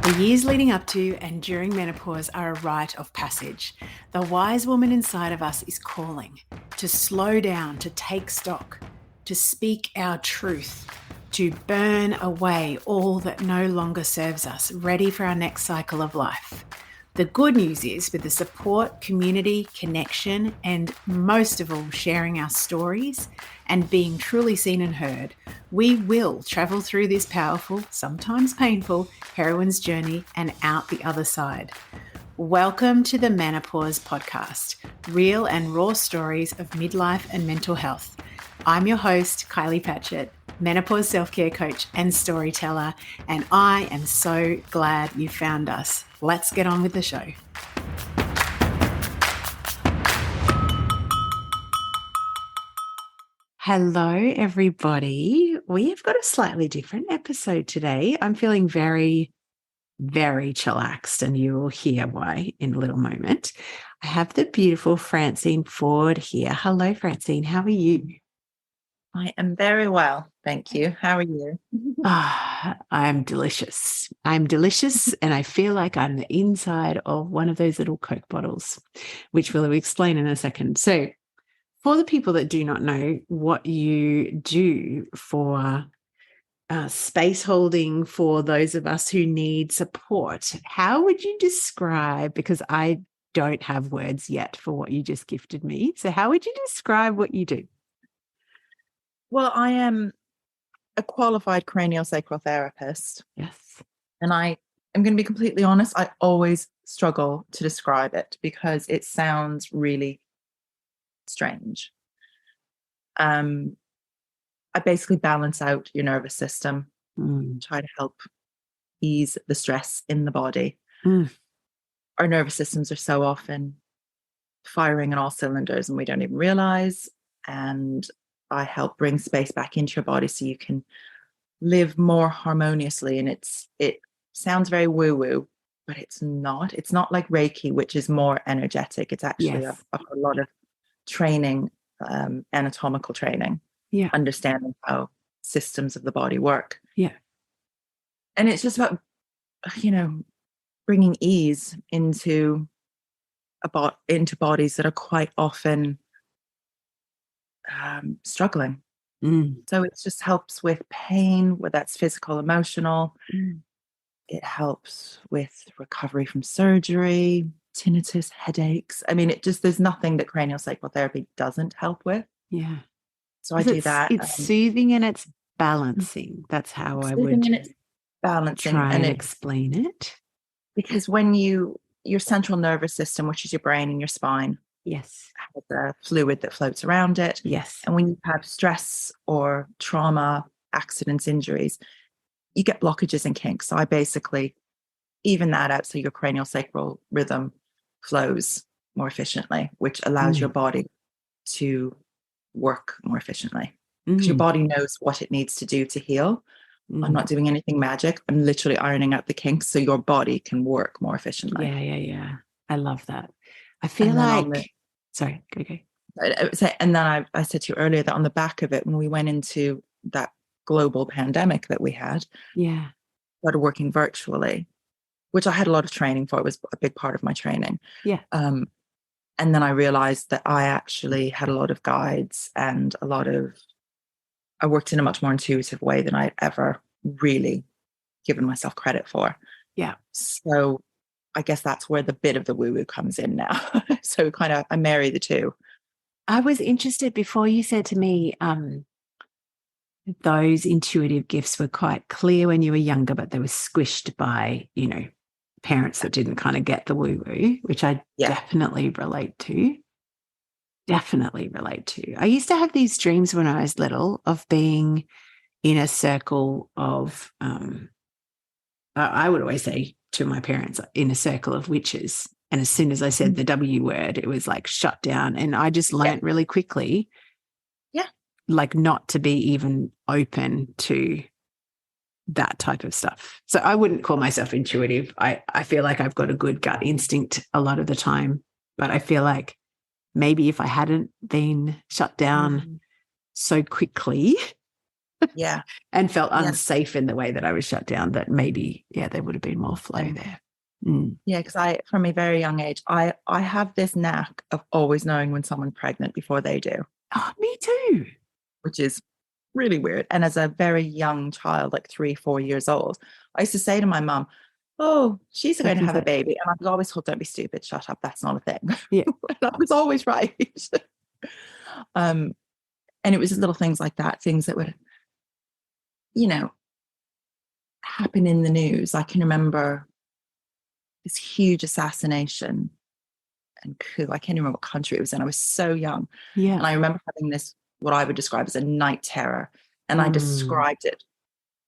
The years leading up to and during menopause are a rite of passage. The wise woman inside of us is calling to slow down, to take stock, to speak our truth, to burn away all that no longer serves us, ready for our next cycle of life. The good news is, with the support, community, connection, and most of all, sharing our stories and being truly seen and heard, we will travel through this powerful, sometimes painful, heroine's journey and out the other side. Welcome to the Menopause Podcast, real and raw stories of midlife and mental health. I'm your host, Kylie Patchett, menopause self-care coach and storyteller, and I am so glad you found us. Let's get on with the show. Hello, everybody. We have got a slightly different episode today. I'm feeling very, very chillaxed, and you will hear why in a little moment. I have the beautiful Francine Forde here. Hello, Francine. How are you? I am very well, thank you. How are you? I'm delicious. I'm delicious, and I feel like I'm the inside of one of those little Coke bottles, which we'll explain in a second. So, for the people that do not know what you do for space holding for those of us who need support, how would you describe, because I don't have words yet for what you just gifted me, so how would you describe what you do? Well, I am a qualified craniosacral therapist. Yes. And I am going to be completely honest, I always struggle to describe it because it sounds really strange. I basically balance out your nervous system, try to help ease the stress in the body. Our nervous systems are so often firing on all cylinders and we don't even realize. And I help bring space back into your body so you can live more harmoniously. And it sounds very woo-woo, but it's not. It's not like Reiki, which is more energetic. It's actually a lot of training, anatomical training, understanding how systems of the body work. Yeah. And it's just about, bringing ease into bodies that are quite often struggling. So it just helps with pain, whether that's physical, emotional. It helps with recovery from surgery, tinnitus, headaches. I mean, there's nothing that craniosacral therapy doesn't help with. Yeah. So I do that. It's soothing and it's balancing. That's how I would try and explain it. Because when your central nervous system, which is your brain and your spine, yes, has a fluid that floats around it. Yes. And when you have stress or trauma, accidents, injuries, you get blockages and kinks. So I basically even that out so your craniosacral rhythm flows more efficiently, which allows your body to work more efficiently. Because your body knows what it needs to do to heal. I'm not doing anything magic. I'm literally ironing out the kinks so your body can work more efficiently. Yeah. I love that. I feel like, sorry, go. And then I said to you earlier that on the back of it, when we went into that global pandemic that we had, started working virtually, which I had a lot of training for. It was a big part of my training. Yeah. And then I realized that I actually had a lot of guides and I worked in a much more intuitive way than I'd ever really given myself credit for. Yeah. So I guess that's where the bit of the woo-woo comes in now. So kind of I marry the two. I was interested before you said to me, those intuitive gifts were quite clear when you were younger, but they were squished by, parents that didn't kind of get the woo-woo, which I definitely relate to. I used to have these dreams when I was little of being in a circle of, I would always say to my parents, in a circle of witches. And as soon as I said the W word, it was like shut down. And I just learned really quickly, like not to be even open to that type of stuff. So I wouldn't call myself intuitive. I feel like I've got a good gut instinct a lot of the time, but I feel like maybe if I hadn't been shut down so quickly, Yeah. And felt Yeah. unsafe in the way that I was shut down, that maybe, there would have been more flow there. Yeah, because from a very young age, I have this knack of always knowing when someone's pregnant before they do, Oh, me too. which is really weird. And as a very young child, like 3-4 years old, I used to say to my mom, oh, she's going to have a baby. And I was always told, don't be stupid, shut up, that's not a thing. Yeah. And I was always right. And it was just little things like that, things that would, happen in the news. I can remember this huge assassination and coup. I can't remember what country it was in. I was so young. Yeah. And I remember having this, what I would describe as a night terror. And I described it,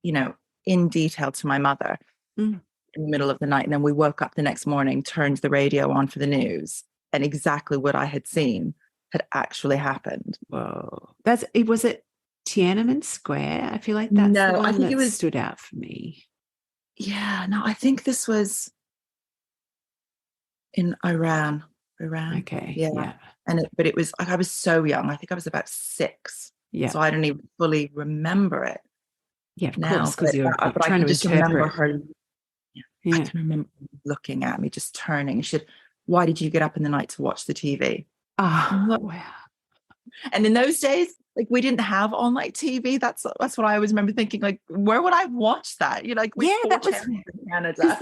in detail to my mother in the middle of the night. And then we woke up the next morning, turned the radio on for the news, and exactly what I had seen had actually happened. Whoa. Was it Tiananmen Square? I feel like that's the one that stood out for me. Yeah, no, I think this was in Iran. Okay. Yeah. But it was, I was so young. I think I was about 6. Yeah. So I don't even fully remember it. Yeah, of course, because you're but trying to just interpret. Remember her. Yeah. I can remember looking at me, just turning. She said, why did you get up in the night to watch the TV? Oh, wow. And in those days, like, we didn't have all-night TV. That's what I always remember thinking, like, where would I watch that? That was in Canada.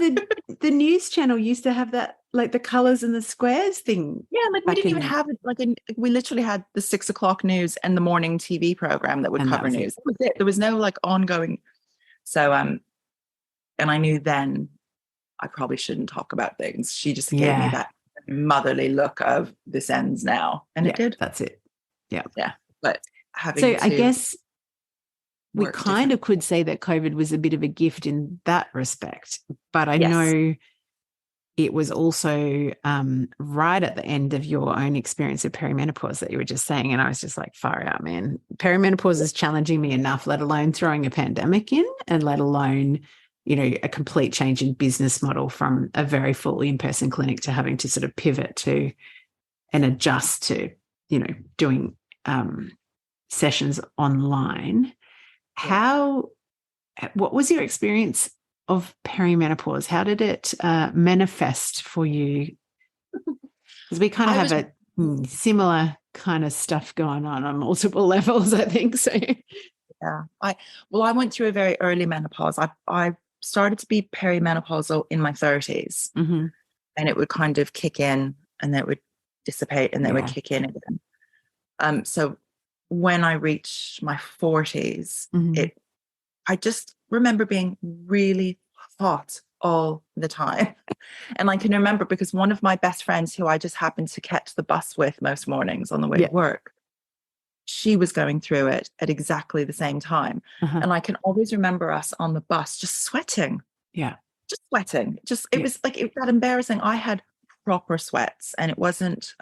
The news channel used to have that, like the colours and the squares thing. Yeah, like we didn't even have it. We literally had the 6 o'clock news and the morning TV program that would cover news. That was it. There was no like ongoing. So, and I knew then I probably shouldn't talk about things. She just gave me that motherly look of this ends now, and it did. That's it. Yeah, yeah. But I guess we kind of could say that COVID was a bit of a gift in that respect, but I know it was also right at the end of your own experience of perimenopause that you were just saying, and I was just like, far out, man. Perimenopause is challenging me enough, let alone throwing a pandemic in, and let alone, a complete change in business model from a very full in-person clinic to having to sort of pivot to and adjust to, doing sessions online. What was your experience of perimenopause? How did it manifest for you? Because we kind of have a similar kind of stuff going on multiple levels, I think. So yeah, I went through a very early menopause. I started to be perimenopausal in my 30s, and it would kind of kick in, and then it would dissipate, and then it would kick in again. So when I reached my 40s, I just remember being really hot all the time. And I can remember because one of my best friends, who I just happened to catch the bus with most mornings on the way to work, she was going through it at exactly the same time. And I can always remember us on the bus just sweating. Yeah. Just sweating. It was like that embarrassing. I had proper sweats, and it wasn't,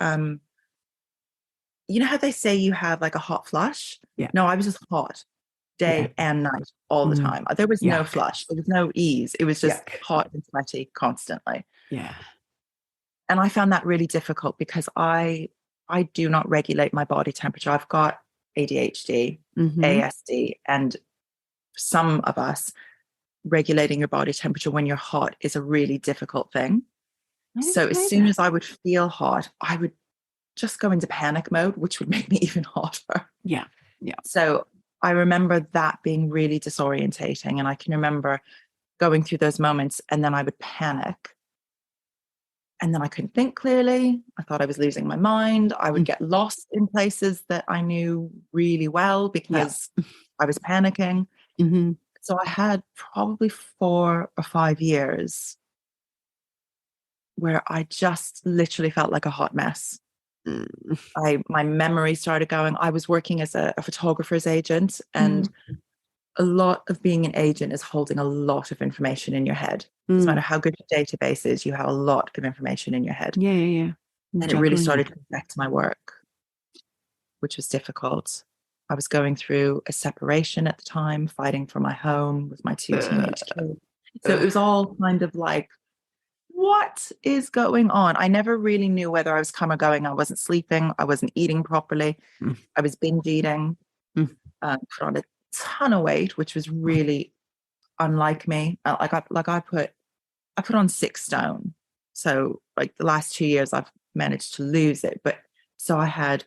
you know how they say you have like a hot flush? Yeah. No, I was just hot day and night all the time. There was no flush. There was no ease. It was just hot and sweaty constantly. Yeah. And I found that really difficult because I do not regulate my body temperature. I've got ADHD, ASD, and some of us, regulating your body temperature when you're hot is a really difficult thing. So as soon as I would feel hot, I would just go into panic mode, which would make me even hotter. Yeah. Yeah. So I remember that being really disorientating. And I can remember going through those moments, and then I would panic. And then I couldn't think clearly. I thought I was losing my mind. I would get lost in places that I knew really well because I was panicking. So I had probably 4 or 5 years where I just literally felt like a hot mess. My memory started going. I was working as a photographer's agent, and a lot of being an agent is holding a lot of information in your head. Doesn't matter how good your database is, you have a lot of information in your head. Yeah. And it really started to affect my work, which was difficult. I was going through a separation at the time, fighting for my home with my 2 teenage kids. So it was all kind of like, what is going on? I never really knew whether I was coming or going. I wasn't sleeping. I wasn't eating properly. I was binge eating. Put on a ton of weight, which was really unlike me. I put on 6 stone. So like the last 2 years I've managed to lose it. But so I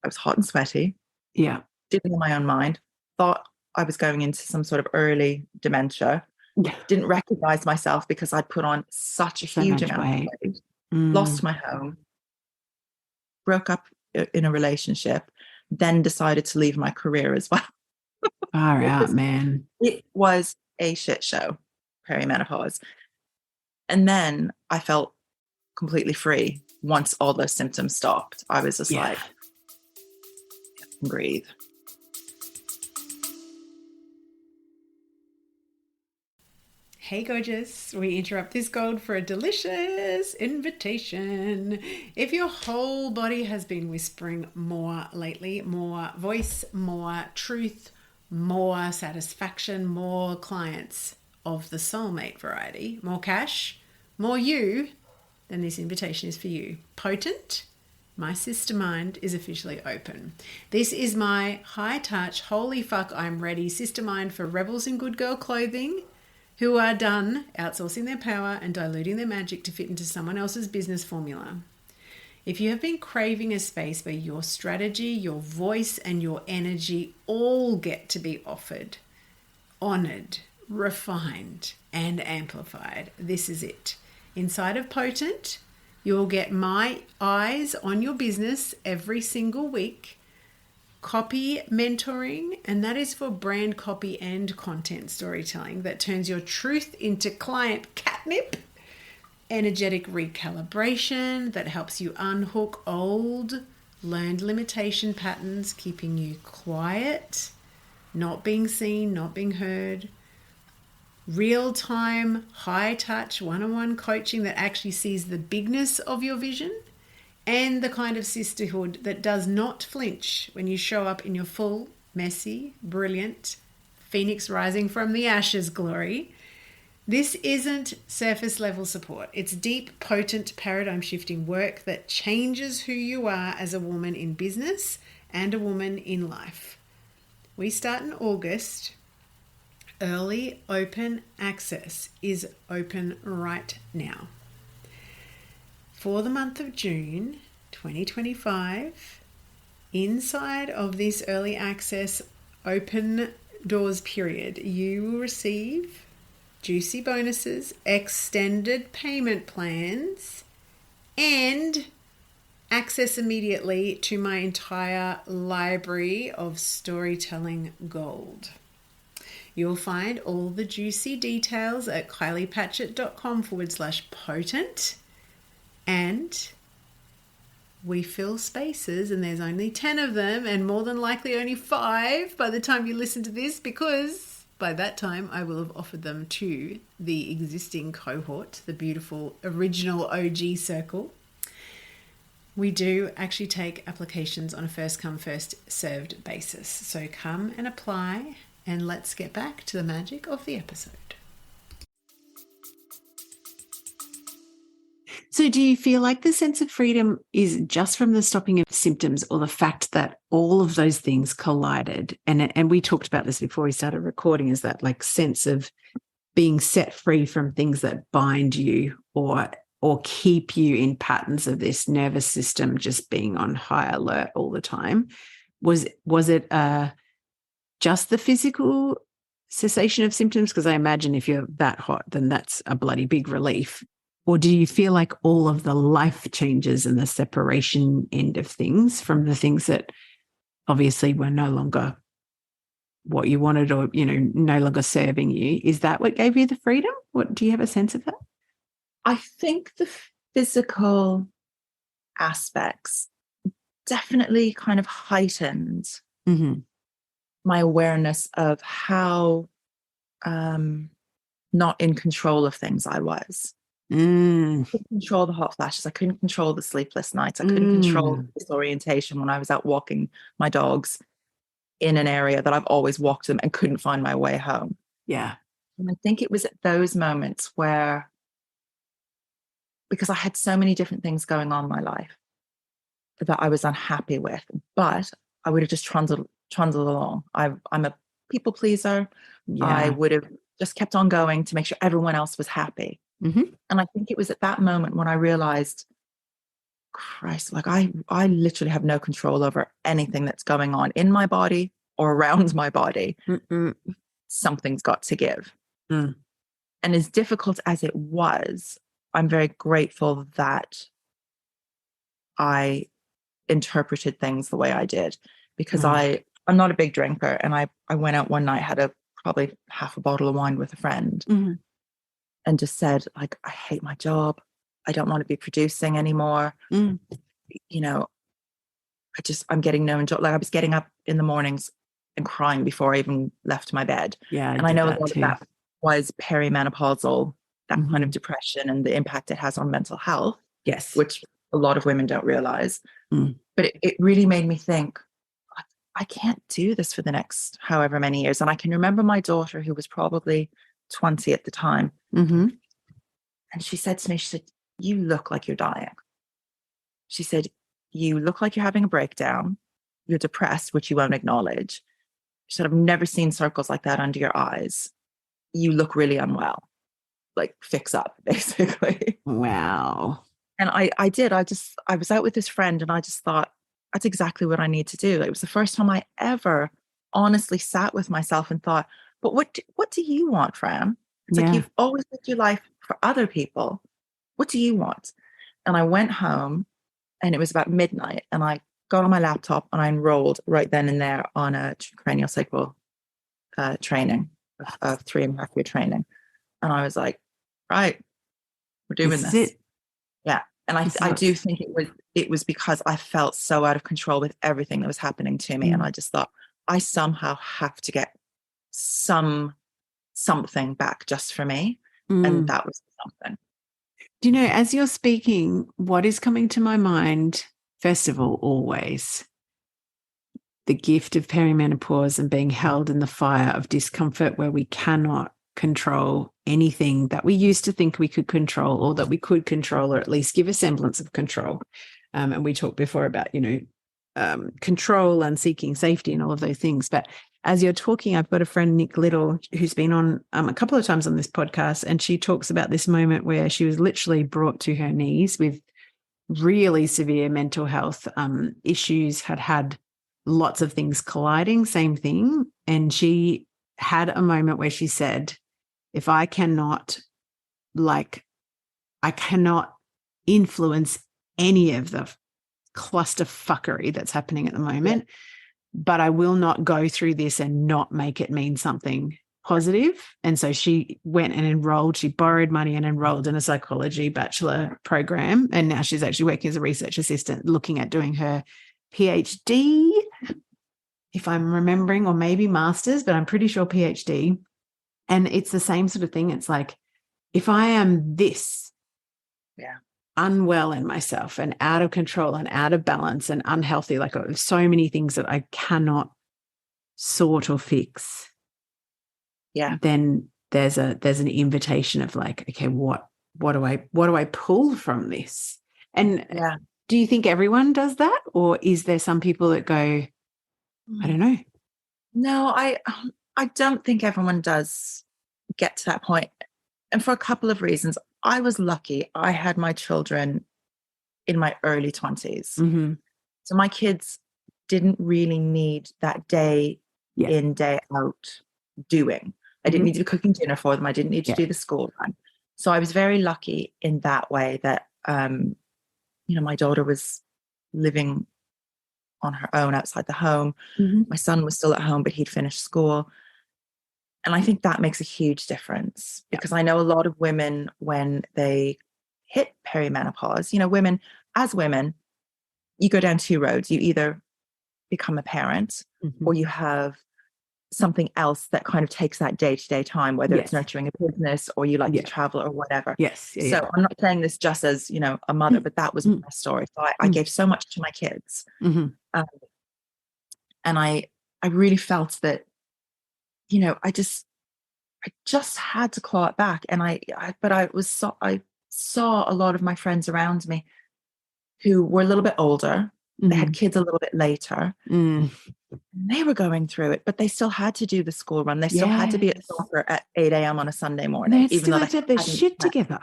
was hot and sweaty. Yeah. Didn't in my own mind, thought I was going into some sort of early dementia. Didn't recognize myself because I'd put on such a huge amount of weight. Lost my home, broke up in a relationship, then decided to leave my career as well. Far out, man. It was a shit show, perimenopause. And then I felt completely free once all those symptoms stopped. I was just like, breathe. Hey gorgeous, we interrupt this gold for a delicious invitation. If your whole body has been whispering more lately, more voice, more truth, more satisfaction, more clients of the soulmate variety, more cash, more you, then this invitation is for you. Potent, my sister mind is officially open. This is my high touch, holy fuck, I'm ready sister mind for rebels in good girl clothing who are done outsourcing their power and diluting their magic to fit into someone else's business formula. If you have been craving a space where your strategy, your voice, and your energy all get to be offered, honored, refined, and amplified, this is it. Inside of Potent, you'll get my eyes on your business every single week, copy mentoring, and that is for brand copy and content storytelling that turns your truth into client catnip, energetic recalibration that helps you unhook old learned limitation patterns, keeping you quiet, not being seen, not being heard, real-time, high-touch, one-on-one coaching that actually sees the bigness of your vision, and the kind of sisterhood that does not flinch when you show up in your full, messy, brilliant, phoenix rising from the ashes glory. This isn't surface level support. It's deep, potent, paradigm shifting work that changes who you are as a woman in business and a woman in life. We start in August. Early open access is open right now. For the month of June 2025, inside of this early access open doors period, you will receive juicy bonuses, extended payment plans, and access immediately to my entire library of storytelling gold. You'll find all the juicy details at kyliePatchett.com/potent. And we fill spaces, and there's only 10 of them, and more than likely only 5 by the time you listen to this, because by that time I will have offered them to the existing cohort, the beautiful original OG circle. We do actually take applications on a first come, first served basis. So come and apply, and let's get back to the magic of the episode. So do you feel like the sense of freedom is just from the stopping of symptoms, or the fact that all of those things collided? And we talked about this before we started recording, is that like sense of being set free from things that bind you or keep you in patterns of this nervous system just being on high alert all the time. Was it just the physical cessation of symptoms? Because I imagine if you're that hot, then that's a bloody big relief. Or do you feel like all of the life changes and the separation end of things from the things that obviously were no longer what you wanted, or, no longer serving you? Is that what gave you the freedom? Do you have a sense of that? I think the physical aspects definitely kind of heightened my awareness of how not in control of things I was. I couldn't control the hot flashes. I couldn't control the sleepless nights. I couldn't control disorientation when I was out walking my dogs in an area that I've always walked them and couldn't find my way home. Yeah. And I think it was at those moments where, because I had so many different things going on in my life that I was unhappy with, but I would have just trundled along. I'm a people pleaser. I Yeah. would have just kept on going to make sure everyone else was happy. Mm-hmm. And I think it was at that moment when I realized, Christ, like I literally have no control over anything that's going on in my body or around my body. Mm-mm. Something's got to give. Mm. And as difficult as it was, I'm very grateful that I interpreted things the way I did, because I'm not a big drinker, and I went out one night, had probably half a bottle of wine with a friend, Mm-hmm. and just said, like, I hate my job. I don't want to be producing anymore. Mm. You know, I'm getting no enjoy. Like, I was getting up in the mornings and crying before I even left my bed. Yeah, I And I did know a that lot of too. that was perimenopausal, that kind Mm-hmm. of depression and the impact it has on mental health, Yes. which a lot of women don't realize. Mm. But it really made me think, I can't do this for the next however many years. And I can remember my daughter, who was probably 20 at the time. Mm-hmm. And she said to me, she said, you look like you're dying. She said, you look like you're having a breakdown. You're depressed, which you won't acknowledge. She said, I've never seen circles like that under your eyes. You look really unwell. Like, fix up, basically. Wow. And I did. I was out with this friend, and I just thought, that's exactly what I need to do. It was the first time I ever honestly sat with myself and thought, but what do you want, Fran? It's like, Yeah. you've always lived your life for other people. What do you want? And I went home, and it was about midnight, and I got on my laptop and I enrolled right then and there on a craniosacral training, a 3.5-year training. And I was like, right, we're doing This is this. it. Yeah. And I This do is think it was because I felt so out of control with everything that was happening to me. And I just thought, I somehow have to get something back just for me. And that was something. Do you know, as you're speaking, what is coming to my mind, first of all, always the gift of perimenopause and being held in the fire of discomfort where we cannot control anything that we used to think we could control, or that we could control, or at least give a semblance of control. And we talked before about, control and seeking safety and all of those things. But as you're talking, I've got a friend, Nick Little, who's been on a couple of times on this podcast, and she talks about this moment where she was literally brought to her knees with really severe mental health issues, had lots of things colliding, same thing. And she had a moment where she said, if I cannot influence any of the cluster fuckery that's happening at the moment, but I will not go through this and not make it mean something positive. And so she went and enrolled, she borrowed money and enrolled in a psychology bachelor program. And now she's actually working as a research assistant, looking at doing her PhD, if I'm remembering, or maybe master's, but I'm pretty sure PhD. And it's the same sort of thing. It's like, if I am this unwell in myself and out of control and out of balance and unhealthy, like so many things that I cannot sort or fix, then there's an invitation of like, okay, what do I pull from this? And do you think everyone does that, or is there some people that go, I don't know? No, I don't think everyone does get to that point. And for a couple of reasons. I was lucky. I had my children in my early 20s. Mm-hmm. So my kids didn't really need that day in, day out doing. I didn't need to be cooking dinner for them. I didn't need to do the school run. So I was very lucky in that way that, my daughter was living on her own outside the home. Mm-hmm. My son was still at home, but he'd finished school. And I think that makes a huge difference, because I know a lot of women, when they hit perimenopause, women, you go down two roads. You either become a parent, or you have something else that kind of takes that day-to-day time, whether it's nurturing a business or you like to travel or whatever. So I'm not saying this just as, a mother, but that was my story. So I gave so much to my kids. And I really felt that, I just had to claw it back. And I saw a lot of my friends around me who were a little bit older. They had kids a little bit later. They were going through it, but they still had to do the school run. They still had to be at soccer at 8 a.m. on a Sunday morning, They even still though had to they have their hadn't shit met. together.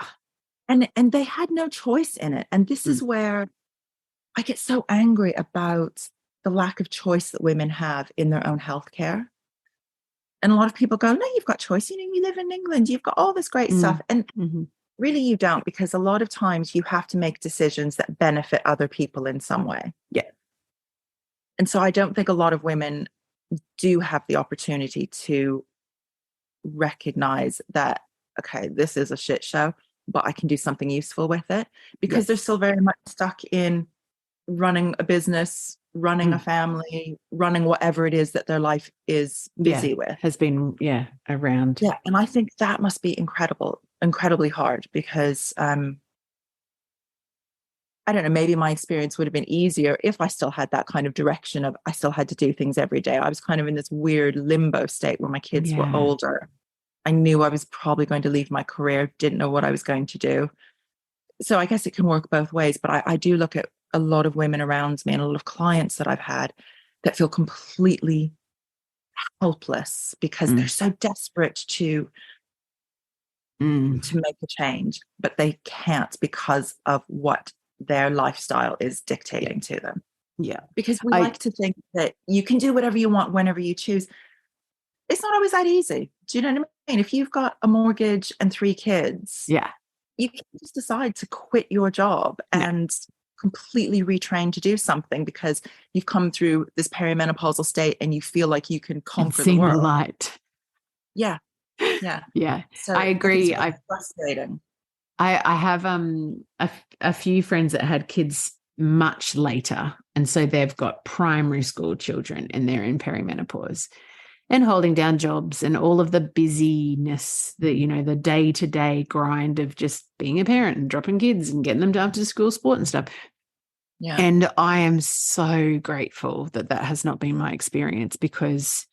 And they had no choice in it. And this is where I get so angry about the lack of choice that women have in their own healthcare. And a lot of people go, no, you've got choice. You know, you live in England, you've got all this great stuff. And really you don't, because a lot of times you have to make decisions that benefit other people in some way. Yeah. And so I don't think a lot of women do have the opportunity to recognize that, okay, this is a shit show, but I can do something useful with it, because they're still very much stuck in running a business, running a family, running whatever it is that their life is busy with. Has been, around. Yeah. And I think that must be incredibly hard, because I don't know, maybe my experience would have been easier if I still had that kind of direction of, I still had to do things every day. I was kind of in this weird limbo state where my kids were older. I knew I was probably going to leave my career, didn't know what I was going to do. So I guess it can work both ways. But I do look at a lot of women around me and a lot of clients that I've had that feel completely helpless because they're so desperate to make a change, but they can't because of what their lifestyle is dictating to them. Yeah. Because we like to think that you can do whatever you want whenever you choose. It's not always that easy. Do you know what I mean? If you've got a mortgage and 3 kids, you can just decide to quit your job and completely retrain to do something because you've come through this perimenopausal state and you feel like you can conquer the world. The light. Yeah. So I agree. It's frustrating. I have a few friends that had kids much later, and so they've got primary school children and they're in perimenopause and holding down jobs and all of the busyness, the day-to-day grind of just being a parent and dropping kids and getting them to after school sport and stuff. Yeah. And I am so grateful that has not been my experience, because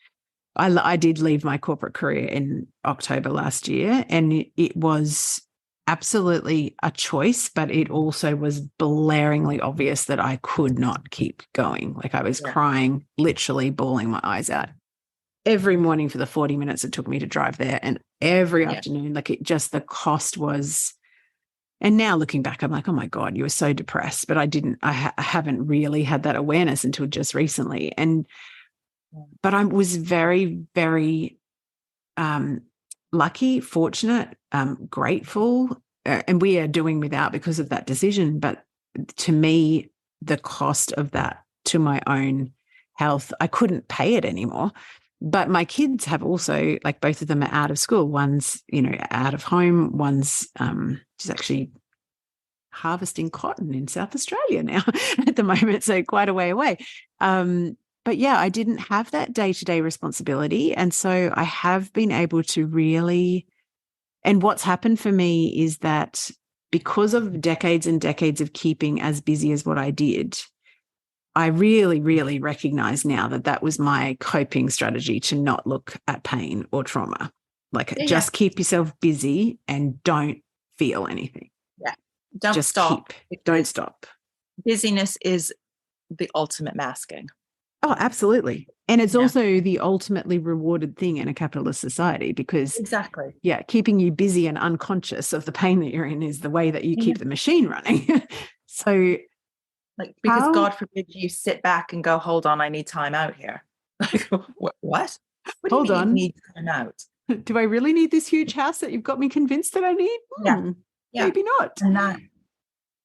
I did leave my corporate career in October last year, and it was absolutely a choice, but it also was blaringly obvious that I could not keep going. Like I was crying, literally bawling my eyes out every morning for the 40 minutes it took me to drive there, and every afternoon. Like the cost was. And now looking back, I'm like, oh my God, you were so depressed. But I haven't really had that awareness until just recently. But I was very, very lucky, fortunate, grateful, and we are doing without because of that decision. But to me, the cost of that to my own health, I couldn't pay it anymore. But my kids have also, like both of them are out of school. One's, out of home. One's she's actually harvesting cotton in South Australia now at the moment, so quite a way away. But yeah, I didn't have that day-to-day responsibility. And so I have been able to really, and what's happened for me is that because of decades and decades of keeping as busy as what I did, I really, really recognize now that was my coping strategy to not look at pain or trauma. Like just keep yourself busy and don't feel anything. Yeah. Don't stop. Don't stop. Busyness is the ultimate masking. Oh, absolutely. And it's also the ultimately rewarded thing in a capitalist society, because keeping you busy and unconscious of the pain that you're in is the way that you keep the machine running. So because God forbid you sit back and go, hold on, I need time out here. Like, what? Hold on. Need time out? Do I really need this huge house that you've got me convinced that I need? Maybe not.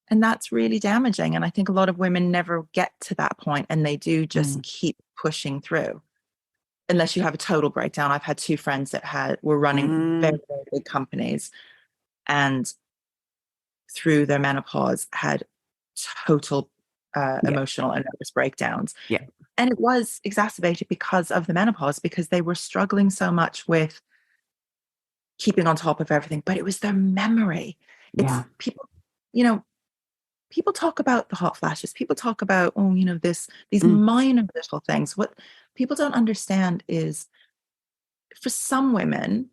And that's really damaging. And I think a lot of women never get to that point, and they do just keep pushing through unless you have a total breakdown. I've had 2 friends that were running very, very big companies, and through their menopause had total emotional and nervous breakdowns. Yeah. And it was exacerbated because of the menopause, because they were struggling so much with keeping on top of everything, but it was their memory. It's people talk about the hot flashes. People talk about, these minor little things. What people don't understand is, for some women,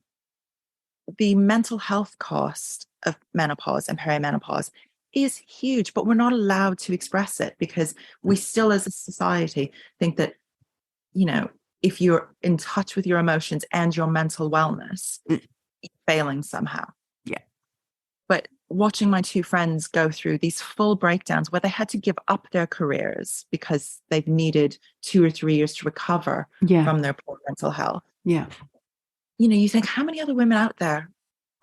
the mental health cost of menopause and perimenopause is huge, but we're not allowed to express it because we still, as a society, think that you know, if you're in touch with your emotions and your mental wellness, you're failing somehow. Yeah. But watching my two friends go through these full breakdowns where they had to give up their careers because they've needed 2 or 3 years to recover from their poor mental health. Yeah. You know, you think, how many other women out there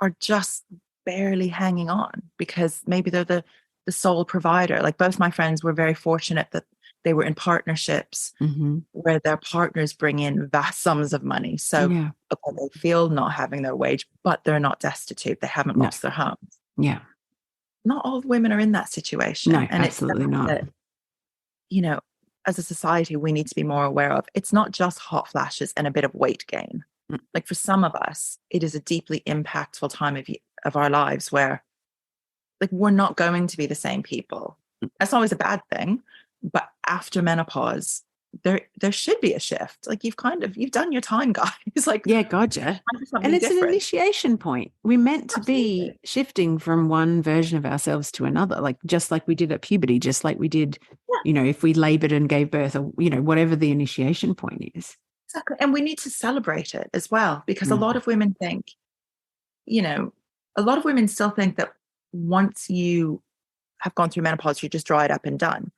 are just barely hanging on because maybe they're the sole provider? Like, both my friends were very fortunate that they were in partnerships where their partners bring in vast sums of money. So okay, they feel not having their wage, but they're not destitute. They haven't lost their homes. Yeah. Not all women are in that situation. No, and absolutely not. That, you know, as a society, we need to be more aware of. It's not just hot flashes and a bit of weight gain. Like, for some of us, it is a deeply impactful time of our lives where, like, we're not going to be the same people. That's always a bad thing. But after menopause, there should be a shift. Like, you've done your time, guys. Like, yeah, gotcha. And it's an initiation point. We're meant to be shifting from one version of ourselves to another, like just like we did at puberty, just like we did, you know, if we labored and gave birth, or, you know, whatever the initiation point is. Exactly. And we need to celebrate it as well, because a lot of women think, you know, a lot of women still think that once you have gone through menopause, you're just dried up and done.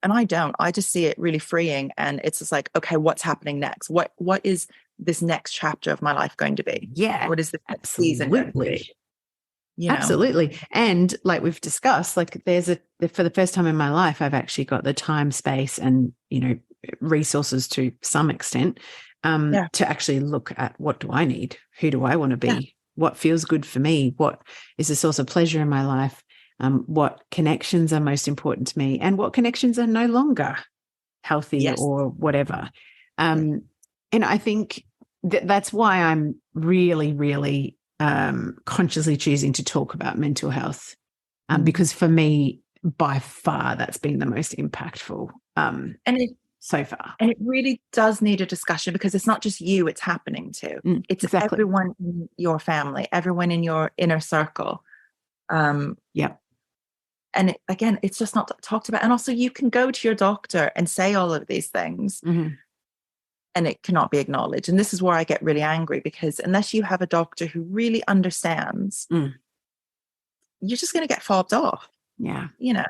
And I don't. I just see it really freeing. And it's just like, okay, what's happening next? What is this next chapter of my life going to be? Yeah. What is the next season going to be? You know? Absolutely. And like we've discussed, like for the first time in my life, I've actually got the time, space, and, you know, resources to some extent to actually look at, what do I need? Who do I want to be? Yeah. What feels good for me? What is a source of pleasure in my life? What connections are most important to me, and what connections are no longer healthy or whatever. And I think that's why I'm really, really consciously choosing to talk about mental health, because for me, by far, that's been the most impactful so far. And it really does need a discussion, because it's not just you it's happening to. It's everyone in your family, everyone in your inner circle. And again, it's just not talked about. And also, you can go to your doctor and say all of these things, and it cannot be acknowledged. And this is where I get really angry, because unless you have a doctor who really understands, you're just going to get fobbed off. Yeah. You know,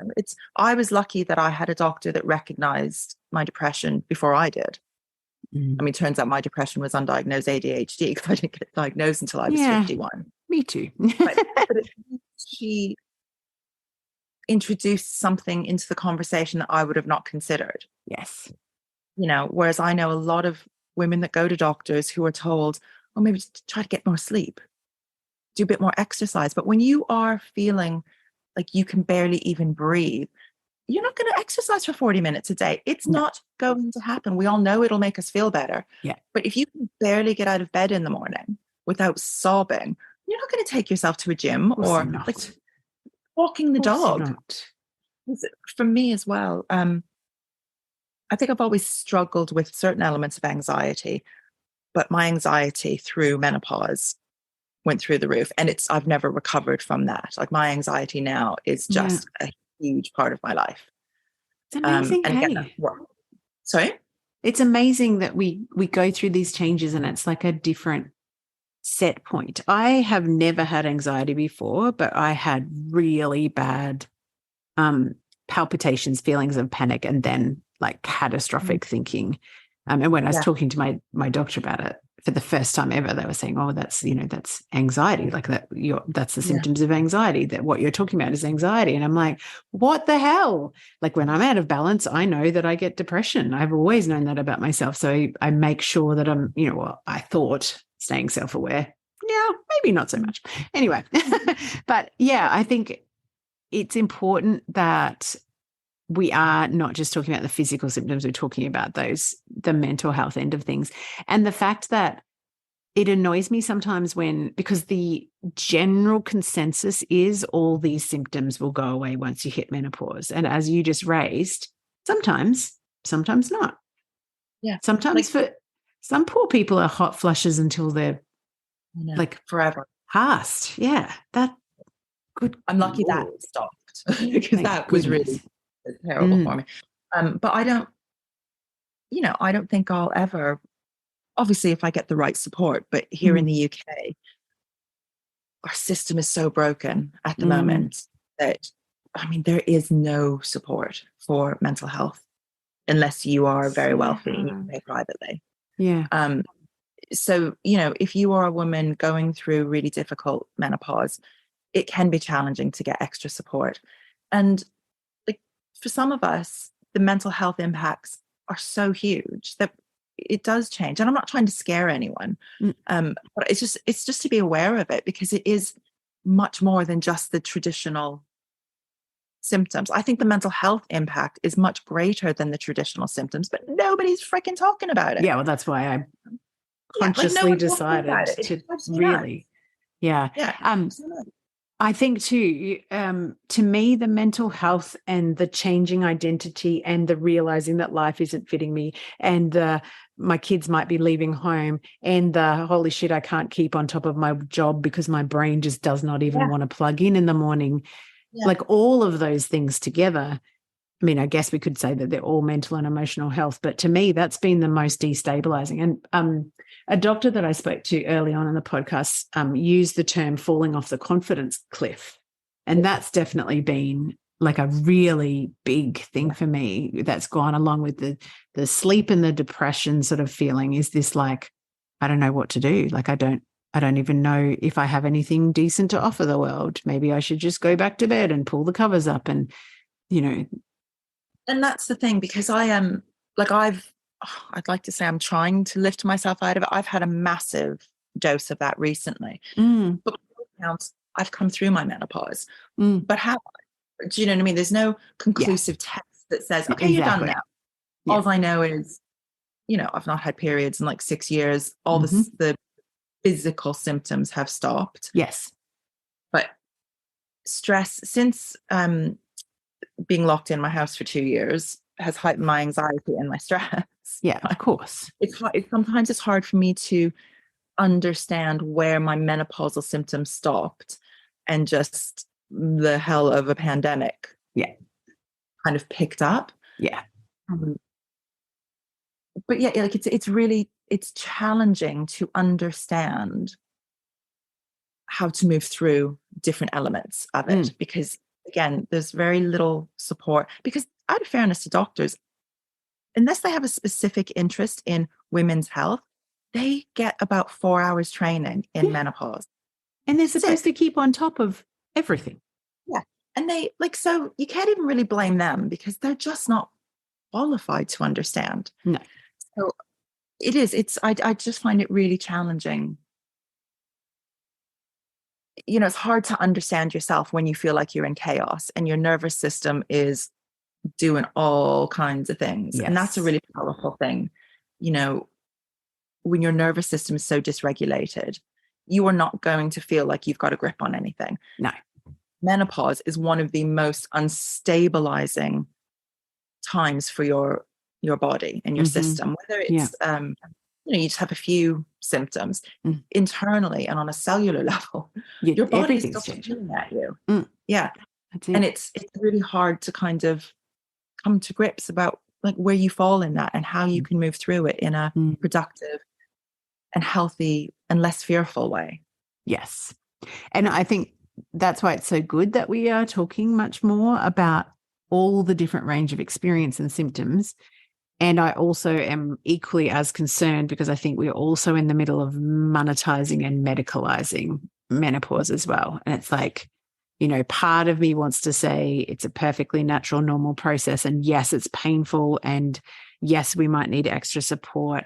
I was lucky that I had a doctor that recognized my depression before I did. I mean, turns out my depression was undiagnosed ADHD, because I didn't get diagnosed until I was 51. Me too. but she introduced something into the conversation that I would have not considered. Yes. You know, whereas I know a lot of women that go to doctors who are told, oh, maybe just try to get more sleep, do a bit more exercise. But when you are feeling like you can barely even breathe, you're not going to exercise for 40 minutes a day. It's not going to happen. We all know it'll make us feel better. Yeah. But if you can barely get out of bed in the morning without sobbing, you're not going to take yourself to a gym or like walking the dog. For me as well, I think I've always struggled with certain elements of anxiety, but my anxiety through menopause went through the roof, and I've never recovered from that. Like, my anxiety now is just a huge part of my life. It's amazing. And again, sorry? It's amazing that we go through these changes, and it's like a different set point. I have never had anxiety before, but I had really bad palpitations, feelings of panic, and then like catastrophic thinking. And when I was talking to my doctor about it for the first time ever, they were saying, oh, that's anxiety. Like that's the symptoms of anxiety, that what you're talking about is anxiety. And I'm like, what the hell? Like, when I'm out of balance, I know that I get depression. I've always known that about myself. So I make sure that I'm, I thought staying self-aware. Yeah, maybe not so much. Anyway, but yeah, I think it's important that we are not just talking about the physical symptoms, we're talking about the mental health end of things. And the fact that it annoys me sometimes because the general consensus is all these symptoms will go away once you hit menopause. And as you just raised, sometimes not. Yeah. Sometimes for some poor people are hot flushes until they're like forever past. Yeah. That good. I'm lucky that stopped, because that was really terrible for me. But I don't, I don't think I'll ever, obviously if I get the right support, but here in the UK, our system is so broken at the moment that, I mean, there is no support for mental health unless you are very wealthy and you can pay privately. Yeah. So, if you are a woman going through really difficult menopause, it can be challenging to get extra support. And like for some of us, the mental health impacts are so huge that it does change. And I'm not trying to scare anyone, but it's just to be aware of it, because it is much more than just the traditional symptoms. I think the mental health impact is much greater than the traditional symptoms, but nobody's freaking talking about it. Yeah, well, that's why I consciously no one decided to really, yeah. I think too, to me, the mental health and the changing identity and the realizing that life isn't fitting me, and my kids might be leaving home, and the holy shit, I can't keep on top of my job because my brain just does not even want to plug in the morning. Yeah. Like all of those things together. I mean, I guess we could say that they're all mental and emotional health, but to me, that's been the most destabilizing. And a doctor that I spoke to early on in the podcast used the term falling off the confidence cliff. And that's definitely been like a really big thing for me that's gone along with the sleep and the depression sort of feeling. Is this like, I don't know what to do. Like, I don't even know if I have anything decent to offer the world. Maybe I should just go back to bed and pull the covers up and, And that's the thing, because I am I'd like to say I'm trying to lift myself out of it. I've had a massive dose of that recently. But I've come through my menopause. But how? Do you know what I mean? There's no conclusive test that says, okay, you're done now. Yeah. All I know is, I've not had periods in like 6 years. All the physical symptoms have stopped. Yes. But stress, since being locked in my house for 2 years, has heightened my anxiety and my stress. Yeah, of course. Sometimes it's hard for me to understand where my menopausal symptoms stopped and just the hell of a pandemic kind of picked up. Yeah. But yeah, like it's challenging to understand how to move through different elements of it, because again, there's very little support, because out of fairness to doctors, unless they have a specific interest in women's health, they get about 4 hours training in menopause. And they're supposed to keep on top of everything. Yeah. And so you can't even really blame them, because they're just not qualified to understand. No. So I just find it really challenging. It's hard to understand yourself when you feel like you're in chaos and your nervous system is doing all kinds of things. Yes. And that's a really powerful thing. When your nervous system is so dysregulated, you are not going to feel like you've got a grip on anything. No. Menopause is one of the most unstabilizing times for your body and your system, whether it's you just have a few symptoms internally and on a cellular level, your body is still changing at you. Yeah. And it's really hard to kind of come to grips about like where you fall in that and how you can move through it in a productive and healthy and less fearful way. Yes. And I think that's why it's so good that we are talking much more about all the different range of experience and symptoms. And I also am equally as concerned, because I think we're also in the middle of monetizing and medicalizing menopause as well. And it's like, part of me wants to say it's a perfectly natural, normal process. And yes, it's painful. And yes, we might need extra support.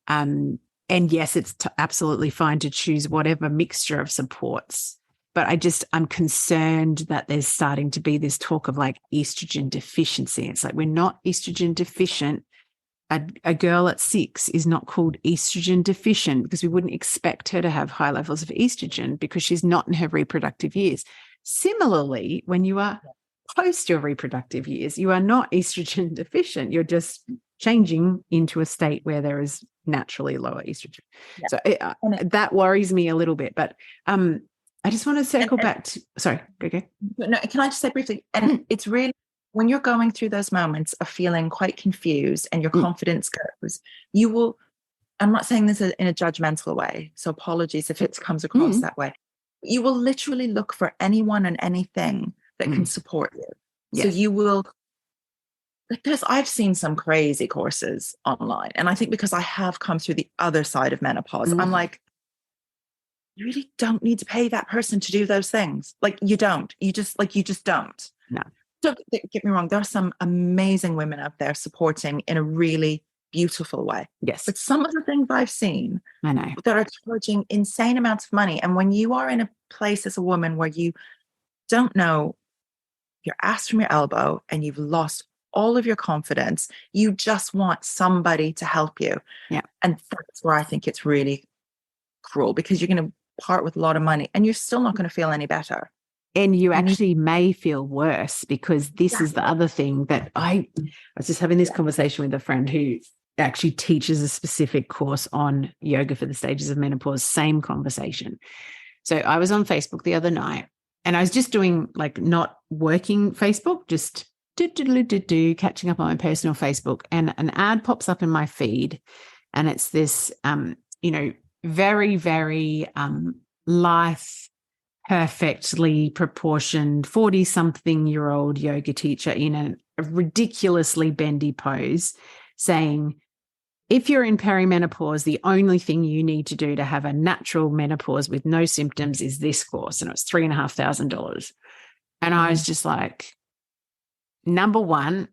And yes, it's absolutely fine to choose whatever mixture of supports. But I'm concerned that there's starting to be this talk of like estrogen deficiency. It's like, we're not estrogen deficient. A girl at 6 is not called estrogen deficient because we wouldn't expect her to have high levels of estrogen because she's not in her reproductive years. Similarly, when you are post your reproductive years, you are not estrogen deficient. You're just changing into a state where there is naturally lower estrogen. Yeah. So that worries me a little bit. But I just want to circle back to, sorry, okay. No, can I just say briefly, and it's really when you're going through those moments of feeling quite confused and your confidence goes, you will, I'm not saying this in a judgmental way, so apologies if it comes across that way. You will literally look for anyone and anything that can support you. Yes. So you will, because I've seen some crazy courses online. And I think because I have come through the other side of menopause, I'm like, you really don't need to pay that person to do those things. Like you don't, you just don't. No. Don't get me wrong. There are some amazing women out there supporting in a really beautiful way. Yes. But some of the things I've seen I know that are charging insane amounts of money. And when you are in a place as a woman where you don't know your ass from your elbow and you've lost all of your confidence, you just want somebody to help you. Yeah. And that's where I think it's really cruel, because you're going to part with a lot of money and you're still not going to feel any better. And you actually may feel worse, because this is the other thing that I was just having this conversation with a friend who actually teaches a specific course on yoga for the stages of menopause, same conversation. So I was on Facebook the other night and I was just doing like not working Facebook, just catching up on my personal Facebook, and an ad pops up in my feed, and it's this, very, very life perfectly proportioned 40-something-year-old yoga teacher in a ridiculously bendy pose saying, if you're in perimenopause, the only thing you need to do to have a natural menopause with no symptoms is this course. And it was $3,500. And I was just like, number one,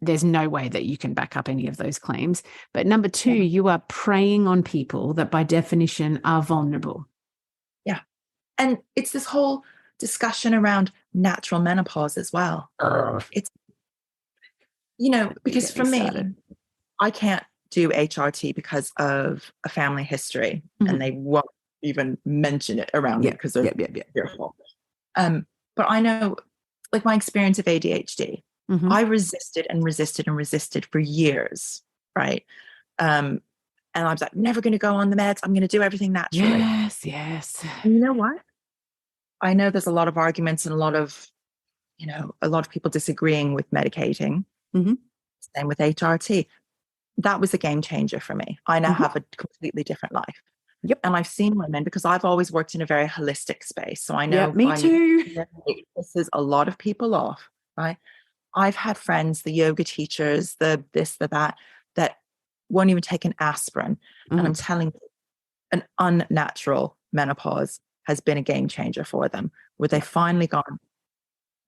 there's no way that you can back up any of those claims. But number two, you are preying on people that by definition are vulnerable. Yeah. And it's this whole discussion around natural menopause as well. It's, because for me, I can't do HRT because of a family history, and they won't even mention it around me because they're fearful. But I know, like my experience of ADHD, I resisted and resisted and resisted for years, right? And I was like, never going to go on the meds. I'm going to do everything naturally. Yes. And you know what? I know there's a lot of arguments and a lot of people disagreeing with medicating. Same with HRT. That was a game changer for me. I now have a completely different life. Yep. And I've seen women, because I've always worked in a very holistic space. So I know me too. This is a lot of people off, right? I've had friends, the yoga teachers, the this, the that won't even take an aspirin. And I'm telling you, an unnatural menopause has been a game changer for them, where they've finally gone,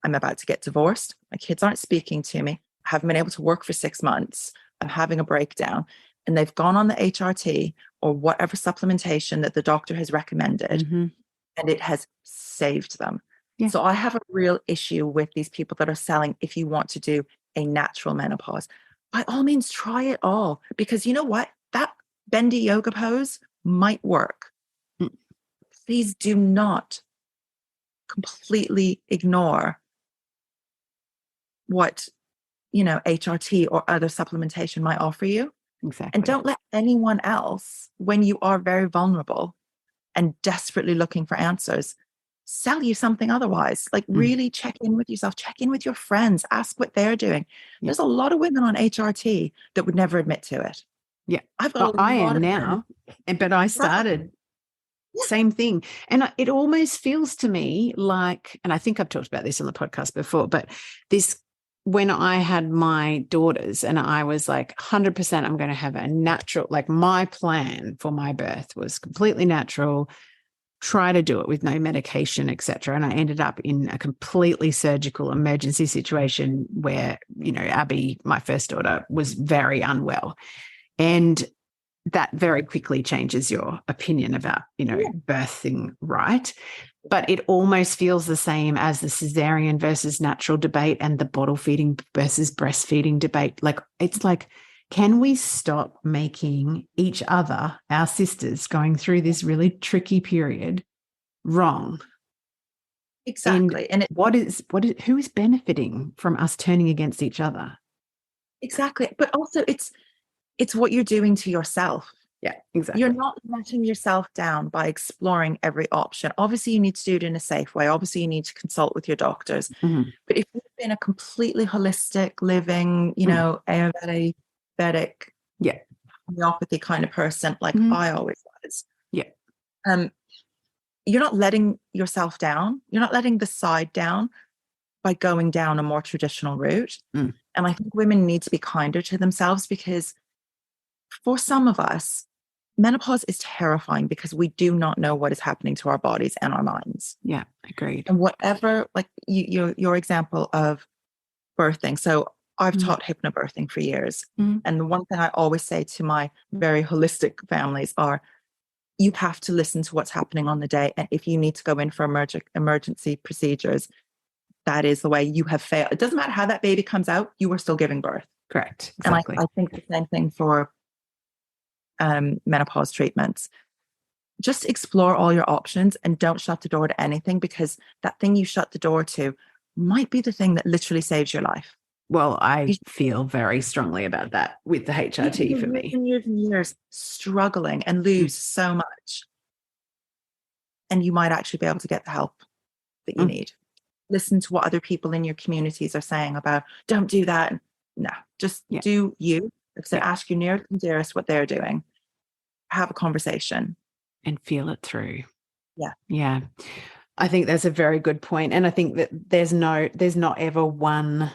I'm about to get divorced. My kids aren't speaking to me. I haven't been able to work for 6 months. I'm having a breakdown. And they've gone on the HRT or whatever supplementation that the doctor has recommended, and it has saved them. Yeah. So I have a real issue with these people that are selling, if you want to do a natural menopause, by all means, try it all. Because you know what? That bendy yoga pose might work. Please do not completely ignore what, HRT or other supplementation might offer you. Exactly. And don't let anyone else, when you are very vulnerable and desperately looking for answers, sell you something otherwise. Like really check in with yourself, check in with your friends, ask what they're doing. There's a lot of women on HRT that would never admit to it. Yeah. I've got I am now, but I started same thing. And it almost feels to me like, and I think I've talked about this on the podcast before, but when I had my daughters and I was like 100%, I'm going to have a natural, like my plan for my birth was completely natural, try to do it with no medication, etc. And I ended up in a completely surgical emergency situation where, Abby, my first daughter, was very unwell. And that very quickly changes your opinion about, birthing right. But it almost feels the same as the cesarean versus natural debate and the bottle feeding versus breastfeeding debate. Like, it's like, can we stop making each other, our sisters, going through this really tricky period wrong? Exactly. And who is benefiting from us turning against each other? Exactly. But also it's what you're doing to yourself. Yeah, exactly. You're not letting yourself down by exploring every option. Obviously, you need to do it in a safe way. Obviously, you need to consult with your doctors. Mhm. But if you've been a completely holistic living, Ayurvedic, Yeah. homeopathy kind of person, like I always was, Yeah. you're not letting yourself down. You're not letting the side down by going down a more traditional route. And I think women need to be kinder to themselves, because for some of us, menopause is terrifying because we do not know what is happening to our bodies and our minds. Yeah, agreed. And whatever, like your example of birthing. So I've taught hypnobirthing for years. And the one thing I always say to my very holistic families are, you have to listen to what's happening on the day. And if you need to go in for emergency procedures, that is the way. You have failed. It doesn't matter how that baby comes out, you are still giving birth. Correct. Exactly. And I think the same thing for menopause treatments. Just explore all your options and don't shut the door to anything, because that thing you shut the door to might be the thing that literally saves your life. Well, I feel very strongly about that with the HRT for me. Years and years struggling and lose so much. And you might actually be able to get the help that you need. Listen to what other people in your communities are saying about, don't do that. No, just do you. So ask your nearest and dearest what they're doing. Have a conversation. And feel it through. Yeah. Yeah. I think that's a very good point. And I think that there's not ever one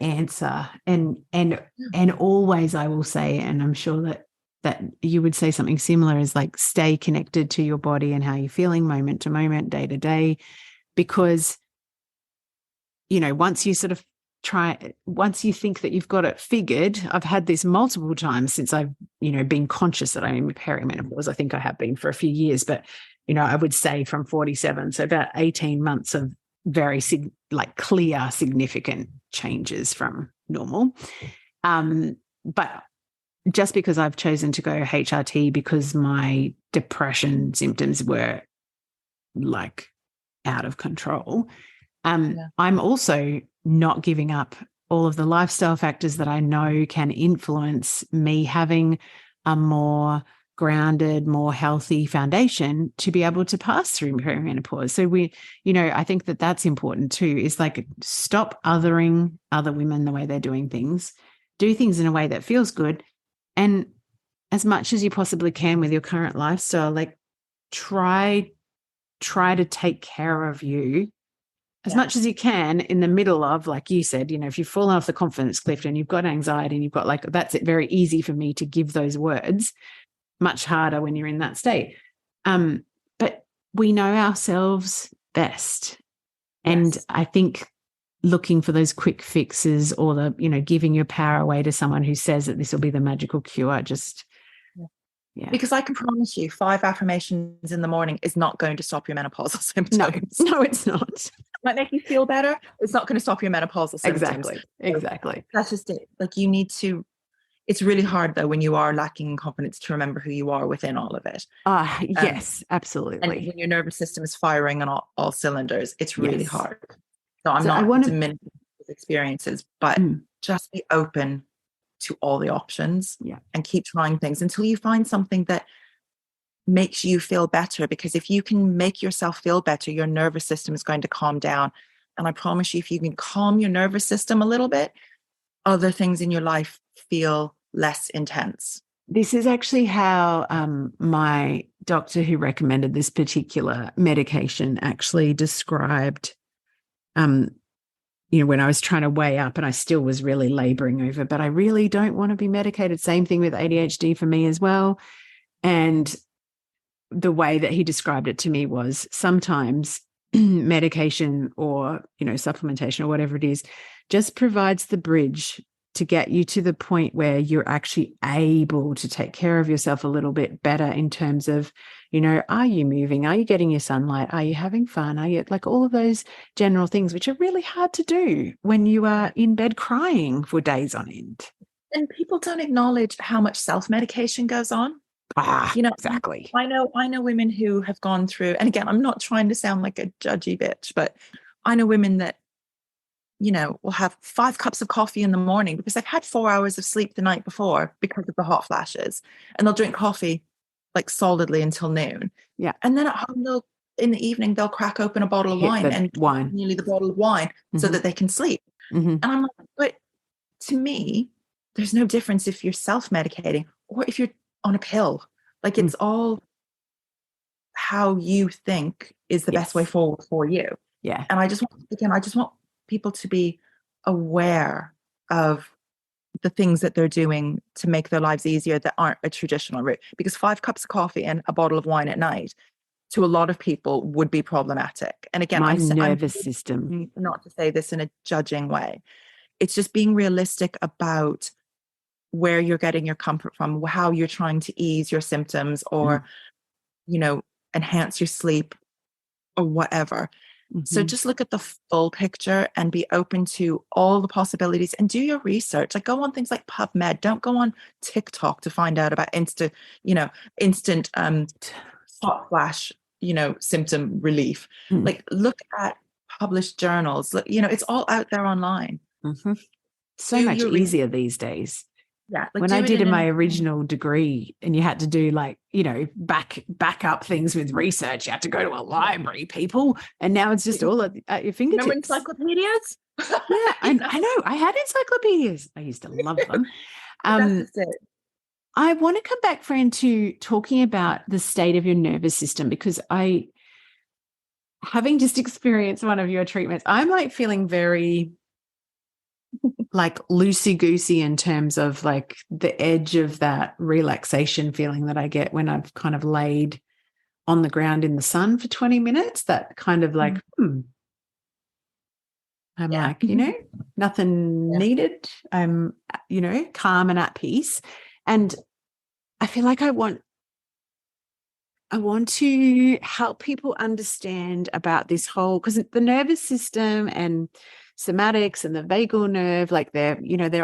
answer. And always I will say, and I'm sure that you would say something similar, is like, stay connected to your body and how you're feeling moment to moment, day to day, because, once you sort of once you think that you've got it figured, I've had this multiple times since I've, been conscious that I'm in perimenopause. I think I have been for a few years, but, I would say from 47, so about 18 months of very clear, significant changes from normal. But just because I've chosen to go HRT because my depression symptoms were like out of control, I'm also not giving up all of the lifestyle factors that I know can influence me having a more grounded, more healthy foundation to be able to pass through perimenopause. So I think that that's important too, is like, stop othering other women the way they're doing things, do things in a way that feels good. And as much as you possibly can with your current lifestyle, like try to take care of you as much as you can in the middle of, like you said, if you've fallen off the confidence cliff and you've got anxiety and you've got that's it, very easy for me to give those words, much harder when you're in that state. But we know ourselves best. And I think looking for those quick fixes, or the, giving your power away to someone who says that this will be the magical cure, just, because I can promise you 5 affirmations in the morning is not going to stop your menopausal symptoms. No, it's not. It might make you feel better. It's not going to stop your menopausal symptoms. Exactly. That's just it. Like, you need to, it's really hard though when you are lacking in confidence to remember who you are within all of it. Yes, absolutely. And when your nervous system is firing on all cylinders, it's really hard. So I'm not diminishing those experiences, but just be open to all the options and keep trying things until you find something that makes you feel better. Because if you can make yourself feel better, your nervous system is going to calm down. And I promise you, if you can calm your nervous system a little bit, other things in your life feel less intense. This is actually how my doctor who recommended this particular medication actually described, when I was trying to weigh up, and I still was really laboring over, but I really don't want to be medicated. Same thing with ADHD for me as well. And the way that he described it to me was, sometimes medication or, supplementation or whatever it is, just provides the bridge to get you to the point where you're actually able to take care of yourself a little bit better in terms of, are you moving? Are you getting your sunlight? Are you having fun? Are you, like, all of those general things, which are really hard to do when you are in bed crying for days on end. And people don't acknowledge how much self-medication goes on. Exactly. I know women who have gone through, and again, I'm not trying to sound like a judgy bitch, but I know women that will have 5 cups of coffee in the morning because they've had 4 hours of sleep the night before because of the hot flashes. And they'll drink coffee like solidly until noon. Yeah. And then at home, in the evening, they'll crack open a bottle of wine and nearly the bottle of wine so that they can sleep. And I'm like, but to me, there's no difference if you're self-medicating or if you're on a pill. Like it's all how you think is the best way forward for you. Yeah. And I just want people to be aware of the things that they're doing to make their lives easier that aren't a traditional route. Because 5 cups of coffee and a bottle of wine at night to a lot of people would be problematic. And again, my nervous system. Not to say this in a judging way. It's just being realistic about where you're getting your comfort from, how you're trying to ease your symptoms or, enhance your sleep or whatever. So just look at the full picture and be open to all the possibilities and do your research. Like go on things like PubMed. Don't go on TikTok to find out about instant hot flash, symptom relief. Like look at published journals. Look, it's all out there online. So much easier these days. Yeah. Like when I did in my original degree and you had to do back up things with research, you had to go to a library, people. And now it's just all at your fingertips. Remember encyclopedias? Yeah, I know. I had encyclopedias. I used to love them. That's it. I want to come back, Fran, to talking about the state of your nervous system because having just experienced one of your treatments, I'm like feeling very like loosey-goosey in terms of like the edge of that relaxation feeling that I get when I've kind of laid on the ground in the sun for 20 minutes, that kind of like, I'm like, nothing needed. I'm, calm and at peace. And I feel like I want to help people understand about this whole, because the nervous system and somatics and the vagal nerve, like they're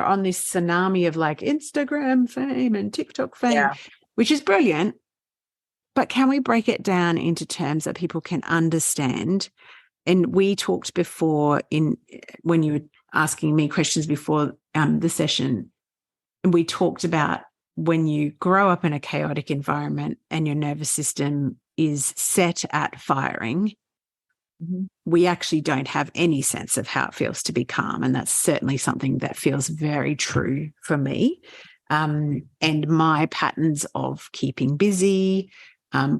on this tsunami of like Instagram fame and TikTok fame, which is brilliant. But can we break it down into terms that people can understand? And we talked before when you were asking me questions before the session, and we talked about when you grow up in a chaotic environment and your nervous system is set at firing, we actually don't have any sense of how it feels to be calm. And that's certainly something that feels very true for me. And my patterns of keeping busy,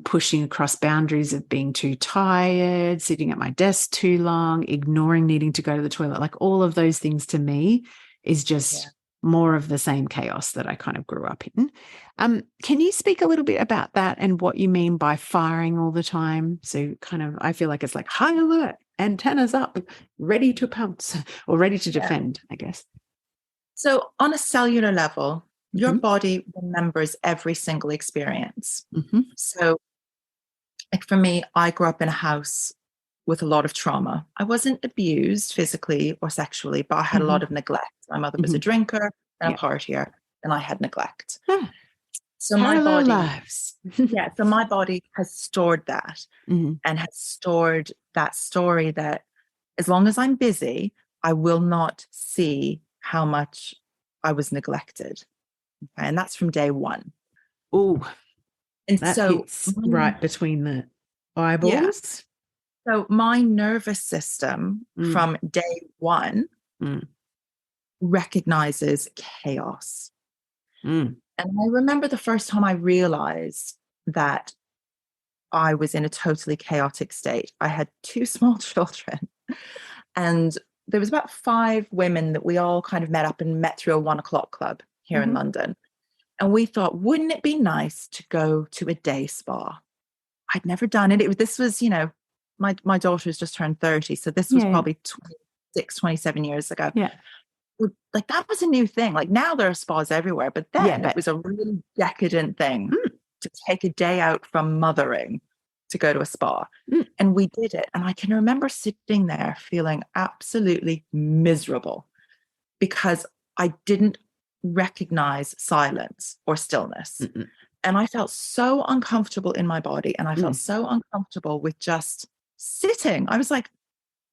pushing across boundaries of being too tired, sitting at my desk too long, ignoring needing to go to the toilet, like all of those things to me is just more of the same chaos that I kind of grew up in. Can you speak a little bit about that and what you mean by firing all the time? So kind of, I feel like it's like high alert, antennas up, ready to pounce or ready to defend, I guess. So on a cellular level, your body remembers every single experience. So like for me, I grew up in a house with a lot of trauma. I wasn't abused physically or sexually, but I had a lot of neglect. My mother was a drinker and a partier, and I had neglect. So my body, so my body has stored that and has stored that story that as long as I'm busy, I will not see how much I was neglected. Okay? And that's from day one. Oh, and that so hits right between the eyeballs. Yeah. So my nervous system from day one recognizes chaos. And I remember the first time I realized that I was in a totally chaotic state. I had 2 small children and there was about 5 women that we all kind of met through a 1 o'clock club here in London. And we thought, wouldn't it be nice to go to a day spa? I'd never done it. This was, my daughter's just turned 30. So this was probably 27 years ago. Yeah. Like that was a new thing. Like now there are spas everywhere, but then it was a really decadent thing to take a day out from mothering to go to a spa. And we did it. And I can remember sitting there feeling absolutely miserable because I didn't recognize silence or stillness. And I felt so uncomfortable in my body and I felt so uncomfortable with just sitting. I was like,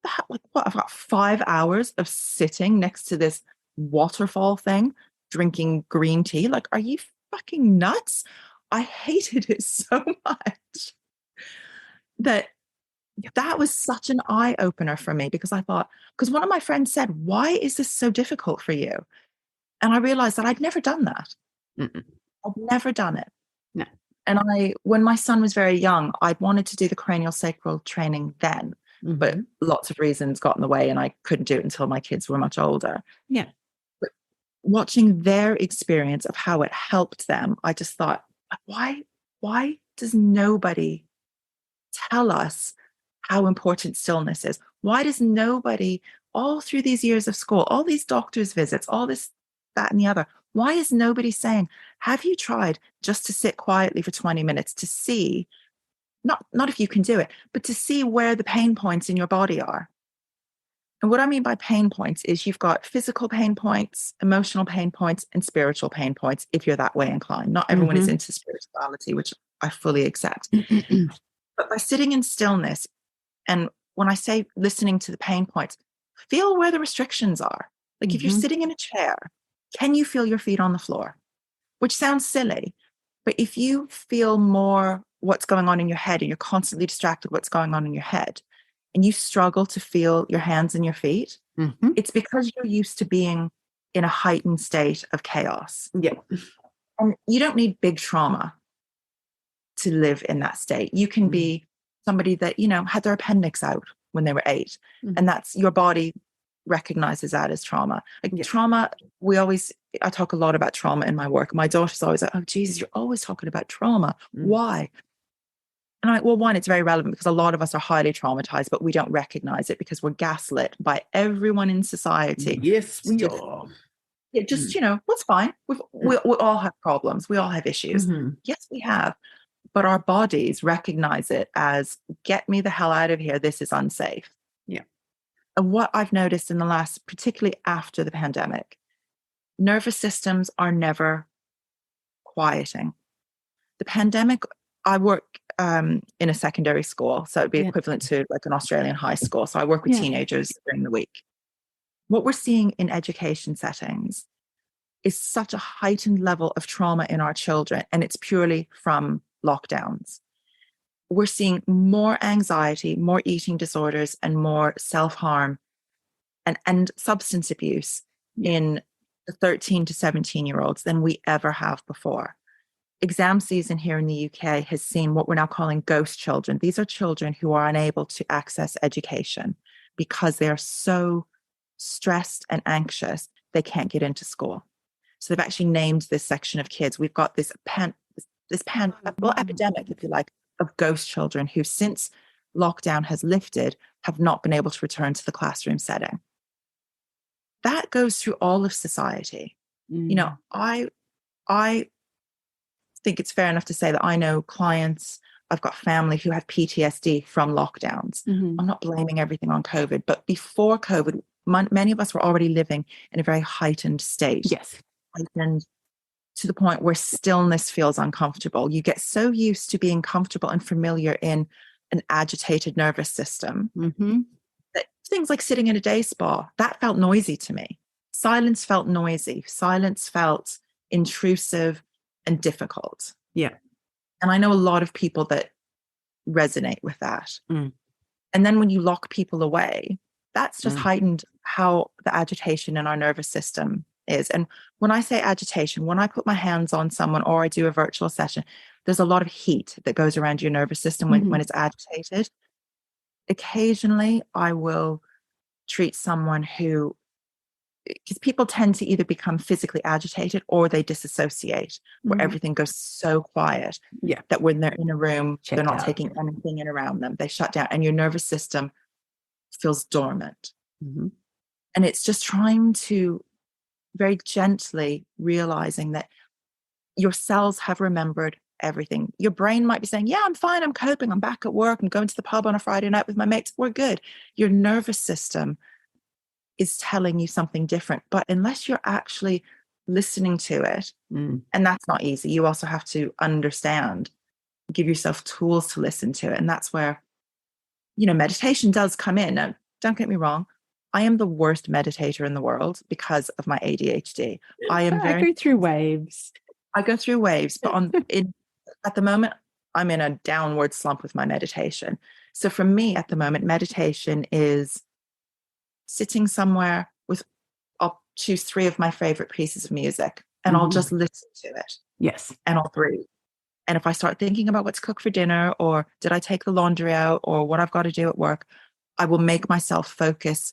that? Like, what? I've got 5 hours of sitting next to this waterfall thing, drinking green tea. Like, are you fucking nuts? I hated it so much that was such an eye opener for me, because I thought, because one of my friends said, why is this so difficult for you? And I realized that I'd never done that. Mm-mm. I'd never done it. No. And when my son was very young, I'd wanted to do the craniosacral training then, but lots of reasons got in the way and I couldn't do it until my kids were much older. Yeah. But watching their experience of how it helped them, I just thought, why does nobody tell us how important stillness is? Why does nobody, all through these years of school, all these doctor's visits, all this, that, and the other, why is nobody saying, have you tried just to sit quietly for 20 minutes to see, not if you can do it, but to see where the pain points in your body are? And what I mean by pain points is you've got physical pain points, emotional pain points, and spiritual pain points, if you're that way inclined. Not everyone is into spirituality, which I fully accept. But by sitting in stillness, and when I say listening to the pain points, feel where the restrictions are. Like if you're sitting in a chair, can you feel your feet on the floor? Which sounds silly, but if you feel more what's going on in your head and you're constantly distracted what's going on in your head, and you struggle to feel your hands and your feet, it's because you're used to being in a heightened state of chaos. Yeah. And you don't need big trauma to live in that state. You can be somebody that, had their appendix out when they were 8, and that's your body recognizes that as trauma. Like trauma, I talk a lot about trauma in my work. My daughter's always like, oh, Jesus, you're always talking about trauma. Why? And I'm like, well, one, it's very relevant because a lot of us are highly traumatized, but we don't recognize it because we're gaslit by everyone in society. Yes, we are. Yeah, just, what's fine. We all have problems. We all have issues. Yes, we have. But our bodies recognize it as, get me the hell out of here. This is unsafe. Yeah. And what I've noticed in the last, particularly after the pandemic, nervous systems are never quieting. The pandemic, I work in a secondary school, so it'd be equivalent to like an Australian high school. So I work with teenagers during the week. What we're seeing in education settings is such a heightened level of trauma in our children, and it's purely from lockdowns. We're seeing more anxiety, more eating disorders, and more self-harm and substance abuse in the 13 to 17-year-olds than we ever have before. Exam season here in the UK has seen what we're now calling ghost children. These are children who are unable to access education because they are so stressed and anxious they can't get into school. So they've actually named this section of kids. We've got this epidemic, if you like, of ghost children who, since lockdown has lifted, have not been able to return to the classroom setting. That goes through all of society. I think it's fair enough to say that I know clients, I've got family who have PTSD from lockdowns. I'm not blaming everything on COVID, but before COVID, many of us were already living in a very heightened state. Yes. Heightened to the point where stillness feels uncomfortable. You get so used to being comfortable and familiar in an agitated nervous system that things like sitting in a day spa, that felt noisy to me. Silence felt noisy. Silence felt intrusive and difficult. Yeah. And I know a lot of people that resonate with that. And then when you lock people away, that's just heightened how the agitation in our nervous system is. And when I say agitation, when I put my hands on someone or I do a virtual session, there's a lot of heat that goes around your nervous system when it's agitated. Occasionally, I will treat someone who, because people tend to either become physically agitated or they disassociate, where everything goes so quiet that when they're in a room, they're not taking anything in around them. They shut down and your nervous system feels dormant. And it's just trying to very gently realizing that your cells have remembered everything. Your brain might be saying, yeah, I'm fine. I'm coping. I'm back at work. I'm going to the pub on a Friday night with my mates. We're good. Your nervous system is telling you something different. But unless you're actually listening to it, and that's not easy, you also have to understand, give yourself tools to listen to it. And that's where, meditation does come in. Now, don't get me wrong, I am the worst meditator in the world because of my ADHD. I go through waves. I go through waves, but at the moment, I'm in a downward slump with my meditation. So for me at the moment, meditation is sitting somewhere with, I'll choose 3 of my favorite pieces of music and I'll just listen to it. Yes. And I'll breathe. And if I start thinking about what's cooked for dinner, or did I take the laundry out, or what I've got to do at work, I will make myself focus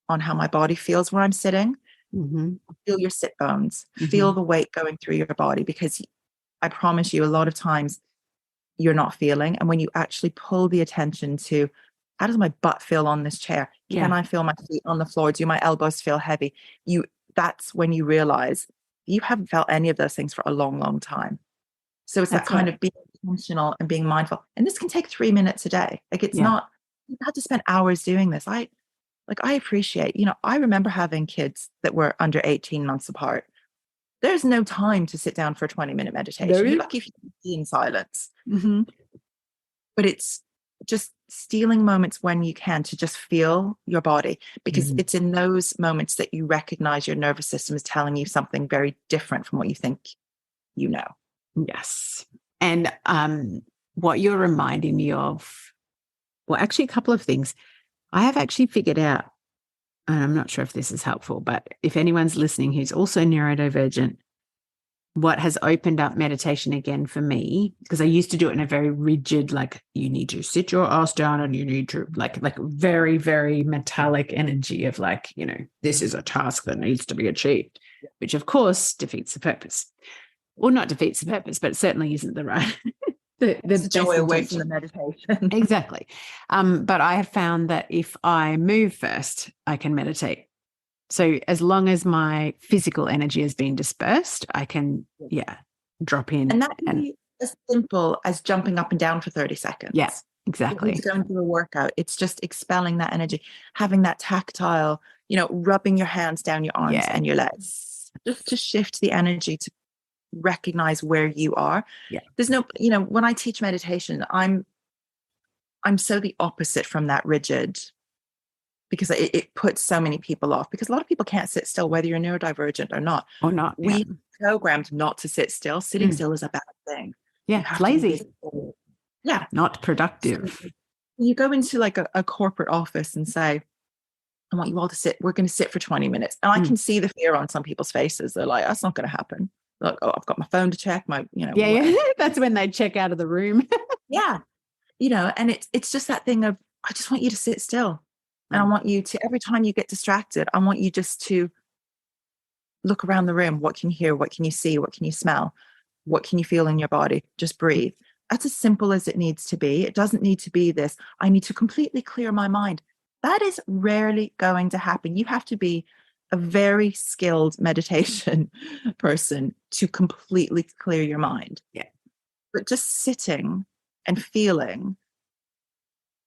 on how my body feels where I'm sitting. Feel your sit bones, feel the weight going through your body, because I promise you a lot of times you're not feeling. And when you actually pull the attention to, how does my butt feel on this chair? Can I feel my feet on the floor? Do my elbows feel heavy? That's when you realize you haven't felt any of those things for a long, long time. So it's that kind of being intentional and being mindful. And this can take 3 minutes a day. Like it's not, you have to spend hours doing this. I appreciate, I remember having kids that were under 18 months apart. There's no time to sit down for a 20-minute meditation. You're lucky if you can be in silence. But it's just stealing moments when you can to just feel your body, because it's in those moments that you recognize your nervous system is telling you something very different from what you think you know. Yes. And what you're reminding me of, well, actually a couple of things. I have actually figured out, and I'm not sure if this is helpful, but if anyone's listening who's also neurodivergent, what has opened up meditation again for me, because I used to do it in a very rigid, like you need to sit your ass down and you need to like very, very metallic energy of like, this is a task that needs to be achieved, which of course defeats the purpose. Well, not defeats the purpose, but certainly isn't the right. the joy away from the meditation. Exactly. But I have found that if I move first, I can meditate. So as long as my physical energy has been dispersed, I can, drop in. And that can be as simple as jumping up and down for 30 seconds. Yeah, exactly. It's going through a workout. It's just expelling that energy, having that tactile, rubbing your hands down your arms and your legs, just to shift the energy to recognize where you are. There's no, when I teach meditation, I'm so the opposite from that rigid, because it puts so many people off, because a lot of people can't sit still, whether you're neurodivergent or not. We programmed not to sit still. Sitting still is a bad thing. It's lazy. Not productive. So you go into like a corporate office and say, I want you all to sit, we're going to sit for 20 minutes. And I can see the fear on some people's faces. They're like, that's not going to happen. Like, oh, I've got my phone to check, that's when they check out of the room. And it's just that thing of, I just want you to sit still. And I want you to, every time you get distracted, I want you just to look around the room. What can you hear? What can you see? What can you smell? What can you feel in your body? Just breathe. That's as simple as it needs to be. It doesn't need to be this, I need to completely clear my mind. That is rarely going to happen. You have to be a very skilled meditation person to completely clear your mind. But just sitting and feeling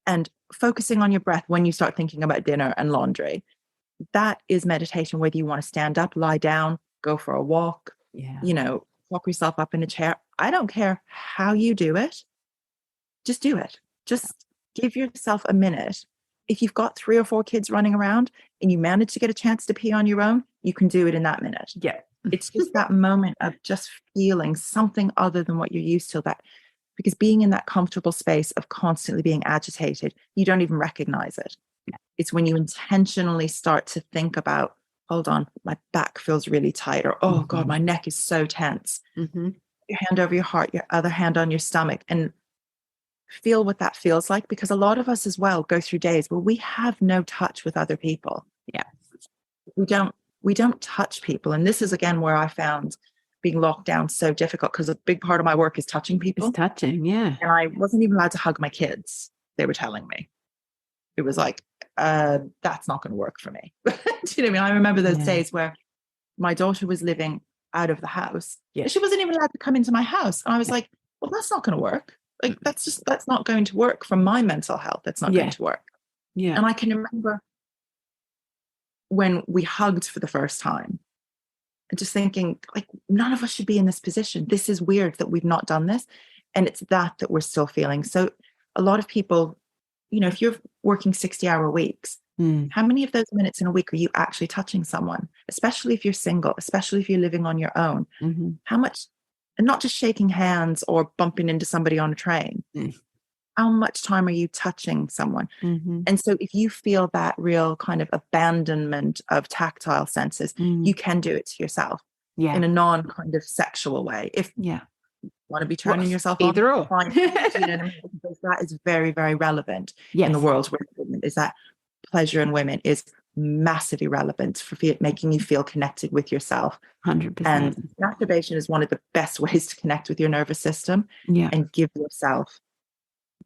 and focusing on your breath when you start thinking about dinner and laundry, that is meditation, whether you want to stand up, lie down, go for a walk, prop yourself up in a chair. I don't care how you do it. Just do it. Just give yourself a minute. If you've got 3 or 4 kids running around and you manage to get a chance to pee on your own, you can do it in that minute. It's just that moment of just feeling something other than what you're used to, because being in that comfortable space of constantly being agitated, you don't even recognize it. It's when you intentionally start to think about, hold on, my back feels really tight, or, oh God, my neck is so tense. Your hand over your heart, your other hand on your stomach, and feel what that feels like, because a lot of us as well go through days where we have no touch with other people. We don't touch people. And this is again where I found being locked down so difficult, because a big part of my work is touching people. It's touching, And I wasn't even allowed to hug my kids. They were telling me. It was like, that's not going to work for me. Do you know what I mean? I remember those days where my daughter was living out of the house. She wasn't even allowed to come into my house. And I was like, well, that's not going to work. Like, that's not going to work for my mental health. That's not going to work. And I can remember when we hugged for the first time and just thinking, like, none of us should be in this position. This is weird that we've not done this. And it's that we're still feeling. So a lot of people, if you're working 60-hour weeks, How many of those minutes in a week are you actually touching someone, especially if you're single, especially if you're living on your own? How much, and not just shaking hands or bumping into somebody on a train, how much time are you touching someone? And so if you feel that real kind of abandonment of tactile senses, you can do it to yourself in a non kind of sexual way. If you want to be turning yourself either on, or. fine. Do you know what I mean? Because that is very, very relevant in the world where is that pleasure in women is massively relevant for making you feel connected with yourself. 100%. And masturbation is one of the best ways to connect with your nervous system and give yourself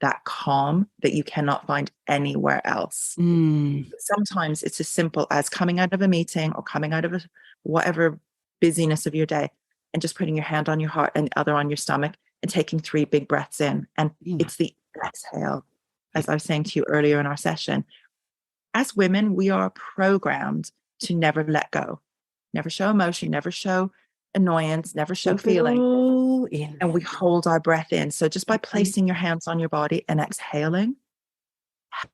that calm that you cannot find anywhere else. Sometimes it's as simple as coming out of a meeting or coming out of whatever busyness of your day and just putting your hand on your heart and the other on your stomach and taking 3 big breaths in. And it's the exhale, as I was saying to you earlier in our session. As women, we are programmed to never let go, never show emotion, never show annoyance, never show feeling. And we hold our breath in. So just by placing your hands on your body and exhaling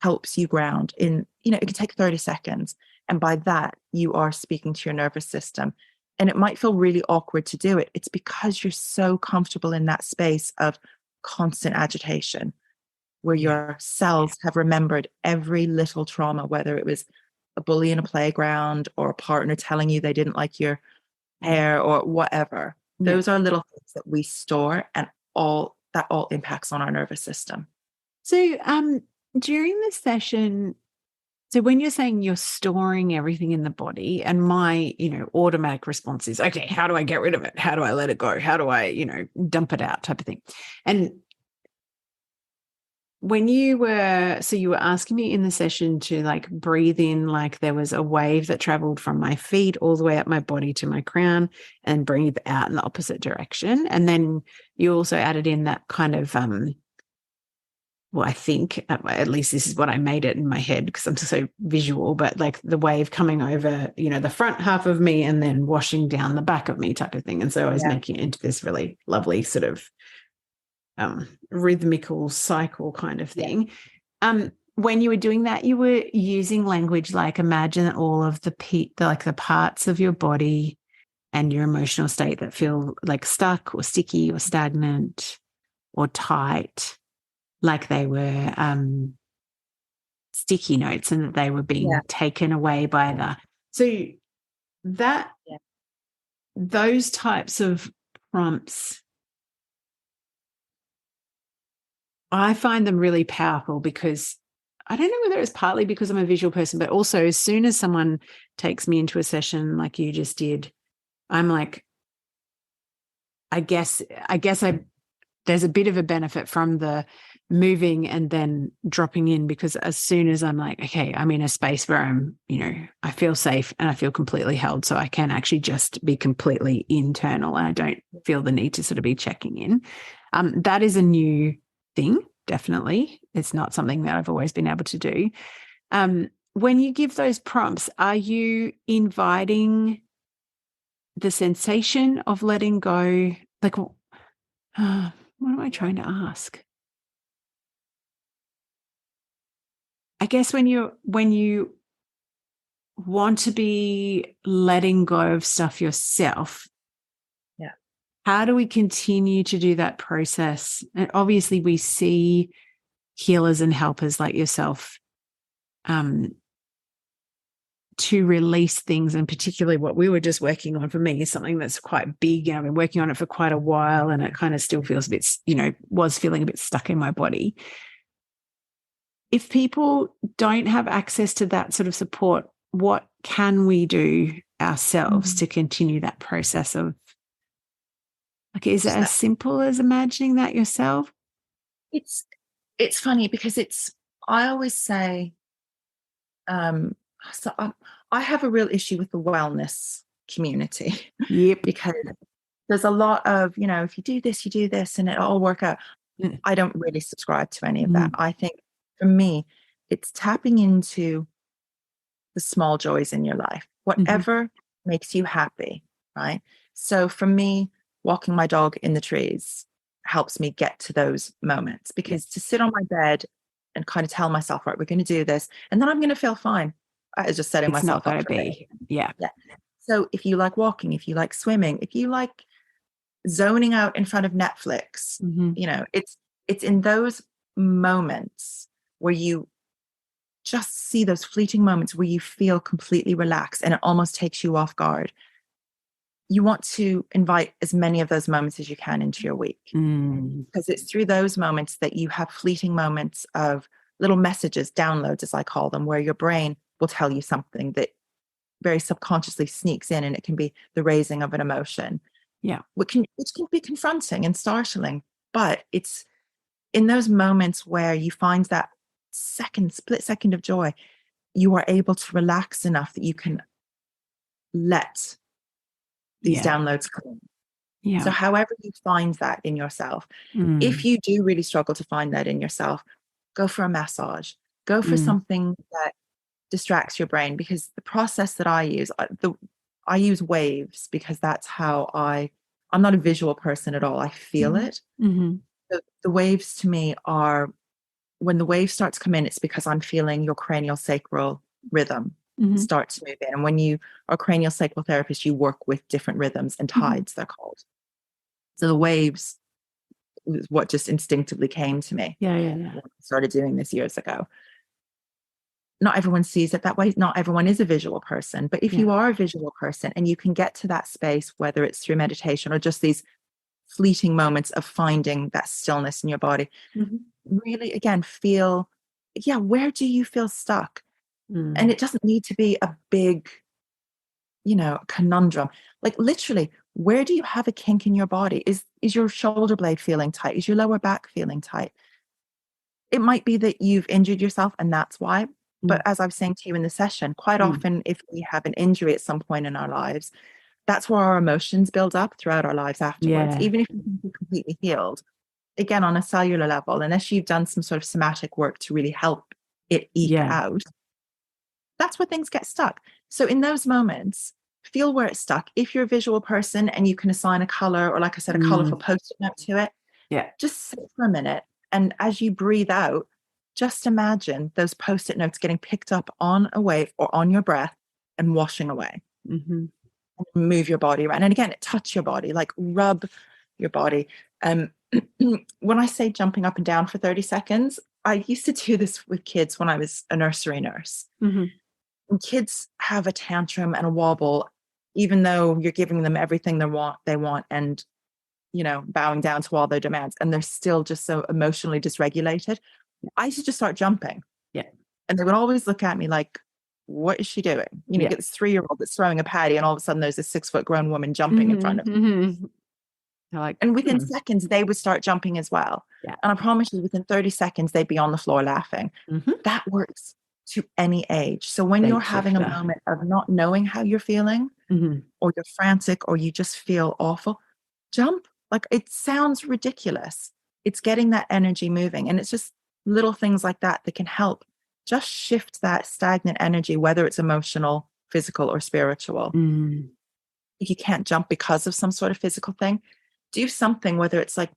helps you ground in, it can take 30 seconds. And by that, you are speaking to your nervous system. And it might feel really awkward to do it. It's because you're so comfortable in that space of constant agitation, where your cells have remembered every little trauma, whether it was a bully in a playground or a partner telling you they didn't like your hair or whatever. Those are little things that we store, and all impacts on our nervous system. So during the session, so when you're saying you're storing everything in the body, and my, automatic response is, okay, how do I get rid of it? How do I let it go? How do I, dump it out type of thing? And when you were asking me in the session to like breathe in, like there was a wave that traveled from my feet all the way up my body to my crown, and breathe out in the opposite direction. And then you also added in that kind of, I think at least this is what I made it in my head because I'm so visual, but like the wave coming over, the front half of me and then washing down the back of me type of thing. And so I was making it into this really lovely sort of rhythmical cycle kind of thing. When you were doing that, you were using language like imagine that all of the parts of your body and your emotional state that feel like stuck or sticky or stagnant or tight, like they were sticky notes and that they were being taken away by those types of prompts. I find them really powerful because I don't know whether it's partly because I'm a visual person, but also as soon as someone takes me into a session like you just did, I'm like, I guess there's a bit of a benefit from the moving and then dropping in, because as soon as I'm like, okay, I'm in a space where I'm, I feel safe and I feel completely held, so I can actually just be completely internal and I don't feel the need to sort of be checking in. That is a new thing, definitely. It's not something that I've always been able to do. When you give those prompts, are you inviting the sensation of letting go? Like, what am I trying to ask? I guess when you want to be letting go of stuff yourself, how do we continue to do that process? And obviously we see healers and helpers like yourself to release things, and particularly what we were just working on for me is something that's quite big. I've been working on it for quite a while and it kind of still feels a bit, was feeling a bit stuck in my body. If people don't have access to that sort of support, what can we do ourselves to continue that process of, like, is it as simple as imagining that yourself? It's funny because I always say, so I have a real issue with the wellness community. Yep. Because there's a lot of, if you do this and it'll all work out. I don't really subscribe to any of that. I think for me, it's tapping into the small joys in your life, whatever makes you happy, right? So for me, walking my dog in the trees helps me get to those moments, because to sit on my bed and kind of tell myself, right, we're going to do this, and then I'm going to feel fine. I was just setting It's myself not up going to for be. Yeah. yeah. So if you like walking, if you like swimming, if you like zoning out in front of Netflix, you know, it's in those moments where you just see those fleeting moments where you feel completely relaxed and it almost takes you off guard. You want to invite as many of those moments as you can into your week, because it's through those moments that you have fleeting moments of little messages, downloads, as I call them, where your brain will tell you something that very subconsciously sneaks in, and it can be the raising of an emotion. Yeah. Which can be confronting and startling, but it's in those moments where you find that split second of joy, you are able to relax enough that you can let these downloads come in. Yeah. So however you find that in yourself, if you do really struggle to find that in yourself, go for a massage, go for something that distracts your brain, because the process that I use, I use waves, because that's how I'm not a visual person at all. I feel it. The waves to me are, when the wave starts to come in, it's because I'm feeling your craniosacral rhythm start to move in. And when you are a craniosacral therapist, you work with different rhythms and tides, they're called. So the waves was what just instinctively came to me. Yeah. When I started doing this years ago. Not everyone sees it that way. Not everyone is a visual person. But if you are a visual person and you can get to that space, whether it's through meditation or just these fleeting moments of finding that stillness in your body, really, again, feel, where do you feel stuck? And it doesn't need to be a big, conundrum. Like literally, where do you have a kink in your body? Is your shoulder blade feeling tight? Is your lower back feeling tight? It might be that you've injured yourself and that's why. But as I was saying to you in the session, quite often if we have an injury at some point in our lives, that's where our emotions build up throughout our lives afterwards. Even if you're completely healed, again, on a cellular level, unless you've done some sort of somatic work to really help it eke out, that's where things get stuck. So in those moments, feel where it's stuck. If you're a visual person and you can assign a color, or like I said, a colorful post-it note to it, just sit for a minute. And as you breathe out, just imagine those post-it notes getting picked up on a wave or on your breath and washing away. And move your body around. And again, touch your body, like rub your body. When I say jumping up and down for 30 seconds, I used to do this with kids when I was a nursery nurse. When kids have a tantrum and a wobble, even though you're giving them everything they want and, bowing down to all their demands, and they're still just so emotionally dysregulated, I used to just start jumping. And they would always look at me like, what is she doing? You get this 3-year-old that's throwing a patty, and all of a sudden there's a 6-foot grown woman jumping in front of them. And within seconds, they would start jumping as well. And I promise you, within 30 seconds, they'd be on the floor laughing. That works to any age. So when you're having a moment of not knowing how you're feeling, or you're frantic, or you just feel awful, jump. Like, it sounds ridiculous. It's getting that energy moving. And it's just little things like that that can help just shift that stagnant energy, whether it's emotional, physical, or spiritual. If you can't jump because of some sort of physical thing, do something, whether it's like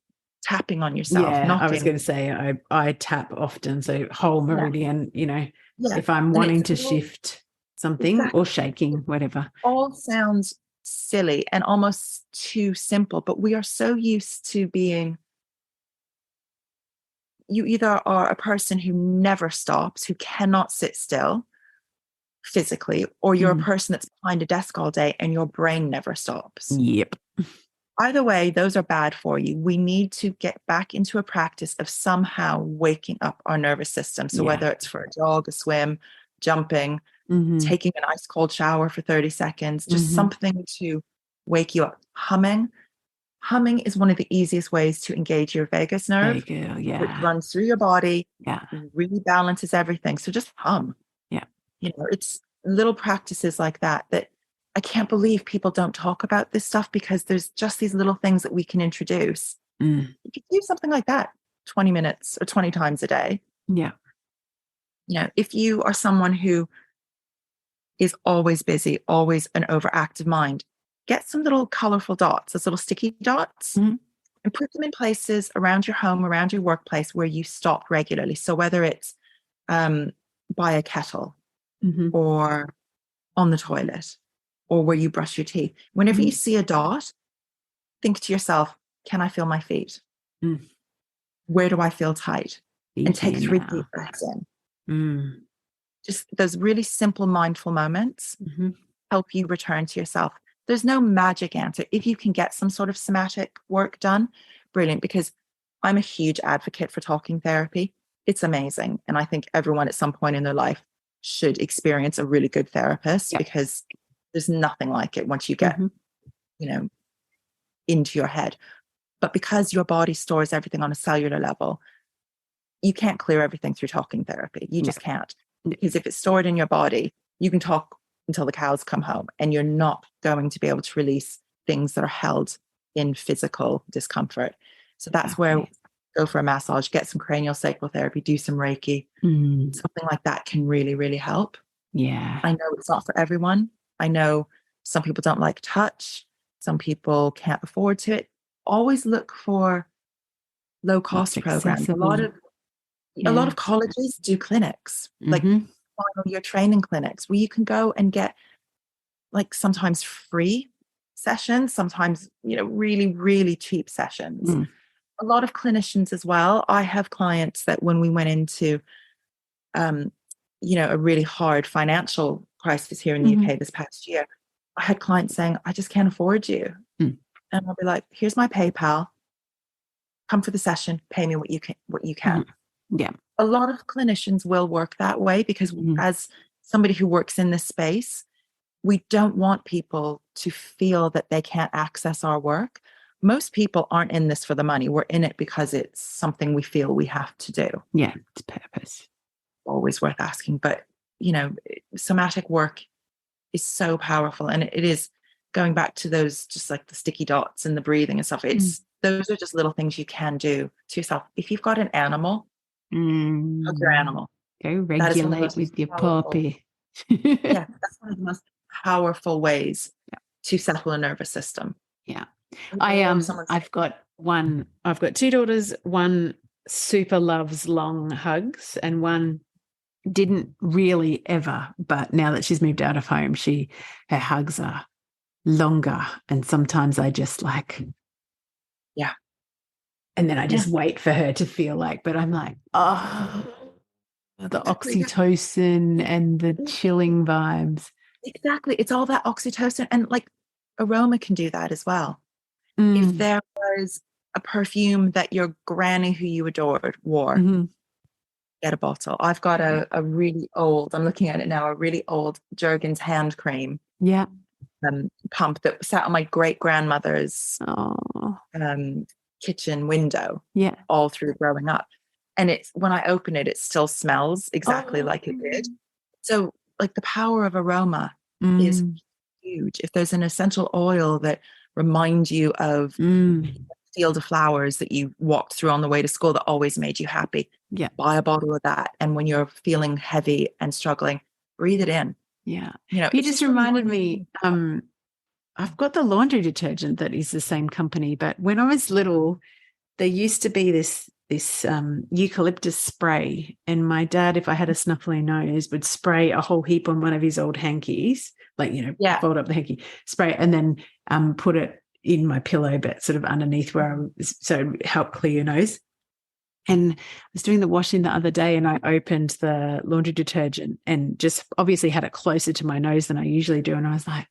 tapping on yourself. Knocking. I was going to say I tap often, so whole meridian, if I'm wanting to shift something or shaking, whatever. All sounds silly and almost too simple, but we are so used to being, you either are a person who never stops, who cannot sit still physically, or you're a person that's behind a desk all day and your brain never stops. Either way, those are bad for you. We need to get back into a practice of somehow waking up our nervous system. So whether it's for a jog, a swim, jumping, taking an ice cold shower for 30 seconds, just something to wake you up. Humming is one of the easiest ways to engage your vagus nerve. It runs through your body, really balances everything. So just hum. It's little practices like that I can't believe people don't talk about this stuff, because there's just these little things that we can introduce. You could do something like that 20 minutes or 20 times a day. If you are someone who is always busy, always an overactive mind, get some little colorful dots, those little sticky dots. and put them in places around your home, around your workplace where you stop regularly. So whether it's by a kettle or on the toilet or where you brush your teeth, whenever you see a dot, think to yourself, can I feel my feet? Where do I feel tight? And take 3 deep breaths in. Just those really simple mindful moments help you return to yourself. There's no magic answer. If you can get some sort of somatic work done, brilliant, because I'm a huge advocate for talking therapy. It's amazing. And I think everyone at some point in their life should experience a really good therapist, because there's nothing like it once you get, into your head. But because your body stores everything on a cellular level, you can't clear everything through talking therapy. You just can't. Because if it's stored in your body, you can talk until the cows come home, and you're not going to be able to release things that are held in physical discomfort. So that's where go for a massage, get some craniosacral therapy, do some Reiki. Something like that can really, really help. Yeah. I know it's not for everyone. I know some people don't like touch. Some people can't afford to it. Always look for low cost programs. A lot of colleges do clinics, like final year training clinics, where you can go and get like sometimes free sessions, sometimes, really, really cheap sessions. A lot of clinicians as well. I have clients that when we went into, a really hard financial crisis here in the UK this past year, I had clients saying, I just can't afford you. And I'll be like, here's my PayPal. Come for the session, pay me what you can. Yeah. A lot of clinicians will work that way, because as somebody who works in this space, we don't want people to feel that they can't access our work. Most people aren't in this for the money. We're in it because it's something we feel we have to do. Yeah, it's purpose. Always worth asking. But, somatic work is so powerful. And it is, going back to those, just like the sticky dots and the breathing and stuff, those are just little things you can do to yourself. If you've got an animal, hug your animal. Go regulate with your puppy. Yeah, that's one of the most powerful ways to settle a nervous system. Yeah. I've got 2 daughters. One super loves long hugs, and one didn't really ever, but now that she's moved out of home, her hugs are longer, and sometimes I just and then I just wait for her to feel like, but I'm like, the oxytocin and the chilling vibes. Exactly. It's all that oxytocin, and like aroma can do that as well. If there was a perfume that your granny who you adored wore, get a bottle. I've got a really old, I'm looking at it now, a really old Jergens hand cream pump that sat on my great grandmother's kitchen window all through growing up. And it's, when I open it, it still smells exactly like it did. So like the power of aroma is huge. If there's an essential oil that reminds you of the field of flowers that you walked through on the way to school that always made you happy, buy a bottle of that. And when you're feeling heavy and struggling, breathe it in. Yeah. You just reminded me, I've got the laundry detergent that is the same company, but when I was little, there used to be this eucalyptus spray, and my dad, if I had a snuffly nose, would spray a whole heap on one of his old hankies, fold up the hanky, spray, and then put it in my pillow, but sort of underneath where I was, so help clear your nose. And I was doing the washing the other day, and I opened the laundry detergent and just obviously had it closer to my nose than I usually do, and I was like,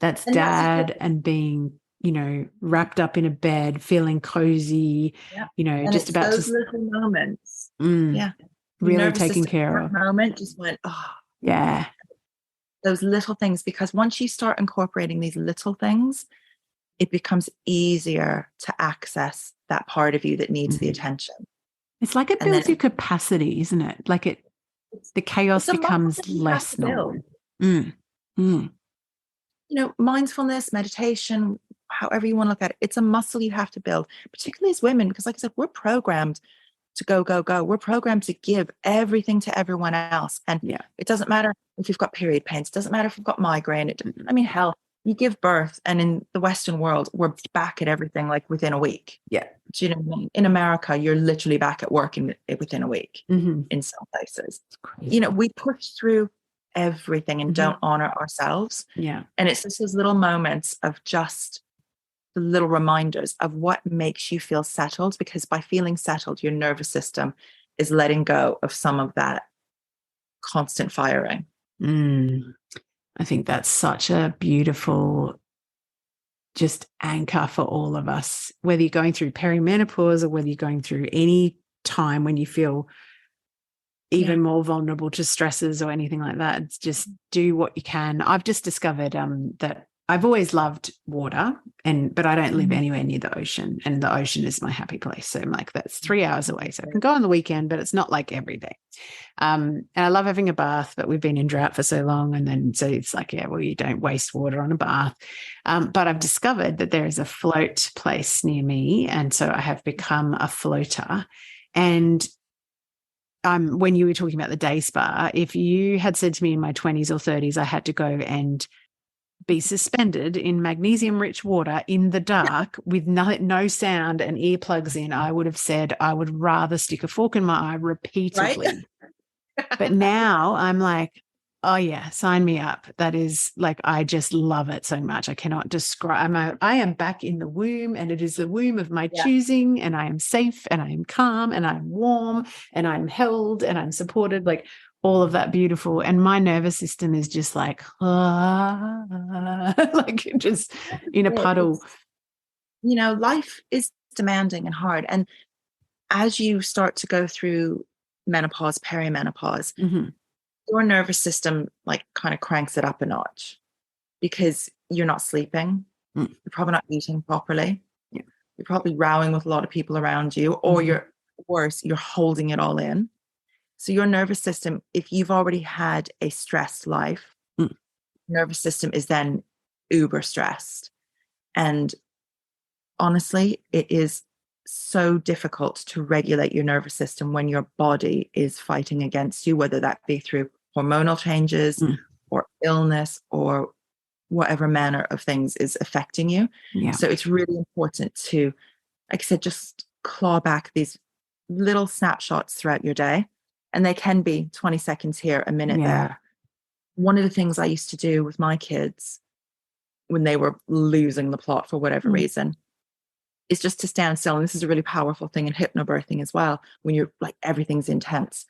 that's dad and being, wrapped up in a bed, feeling cozy, and just about those little moments. Really taken care of. Moment just went, those little things, because once you start incorporating these little things, it becomes easier to access that part of you that needs the attention. It's like it builds your capacity, isn't it? Like the chaos becomes less normal. Mindfulness, meditation, however you want to look at it, it's a muscle you have to build, particularly as women, because like I said, we're programmed to go, go, go. We're programmed to give everything to everyone else. And it doesn't matter if you've got period pains. It doesn't matter if you've got migraine. Hell, you give birth, and in the Western world, we're back at everything like within a week. Yeah. Do you know what I mean? In America, you're literally back at work within a week in some places. It's crazy. You know, we push through everything and don't honor ourselves. Yeah. And it's just those little moments of just the little reminders of what makes you feel settled, because by feeling settled, your nervous system is letting go of some of that constant firing. I think that's such a beautiful just anchor for all of us, whether you're going through perimenopause or whether you're going through any time when you feel even more vulnerable to stresses or anything like that. It's just do what you can. I've just discovered that I've always loved water, but I don't live anywhere near the ocean, and the ocean is my happy place. So I'm like, that's 3 hours away. So I can go on the weekend, but it's not like every day. And I love having a bath, but we've been in drought for so long. And then, so it's like, yeah, well, you don't waste water on a bath. But I've discovered that there is a float place near me. And so I have become a floater. And when you were talking about the day spa, if you had said to me in my 20s or 30s, I had to go and be suspended in magnesium-rich water in the dark with no sound and earplugs in, I would have said I would rather stick a fork in my eye repeatedly. Right? But now I'm like, oh yeah, sign me up. That is like, I just love it so much. I cannot describe. I am back in the womb, and it is the womb of my choosing, and I am safe, and I am calm, and I'm warm, and I'm held, and I'm supported. Like all of that beautiful. And my nervous system is just like, like just in a puddle. You know, life is demanding and hard. And as you start to go through menopause, perimenopause, your nervous system like kind of cranks it up a notch, because you're not sleeping. You're probably not eating properly. You're probably rowing with a lot of people around you, or you're worse, you're holding it all in. So your nervous system, if you've already had a stressed life, nervous system is then uber stressed. And honestly, it is so difficult to regulate your nervous system when your body is fighting against you, whether that be through hormonal changes or illness or whatever manner of things is affecting you. Yeah. So it's really important to, like I said, just claw back these little snapshots throughout your day. And they can be 20 seconds here, a minute there. One of the things I used to do with my kids when they were losing the plot for whatever reason is just to stand still. And this is a really powerful thing in hypnobirthing as well, when you're like, everything's intense.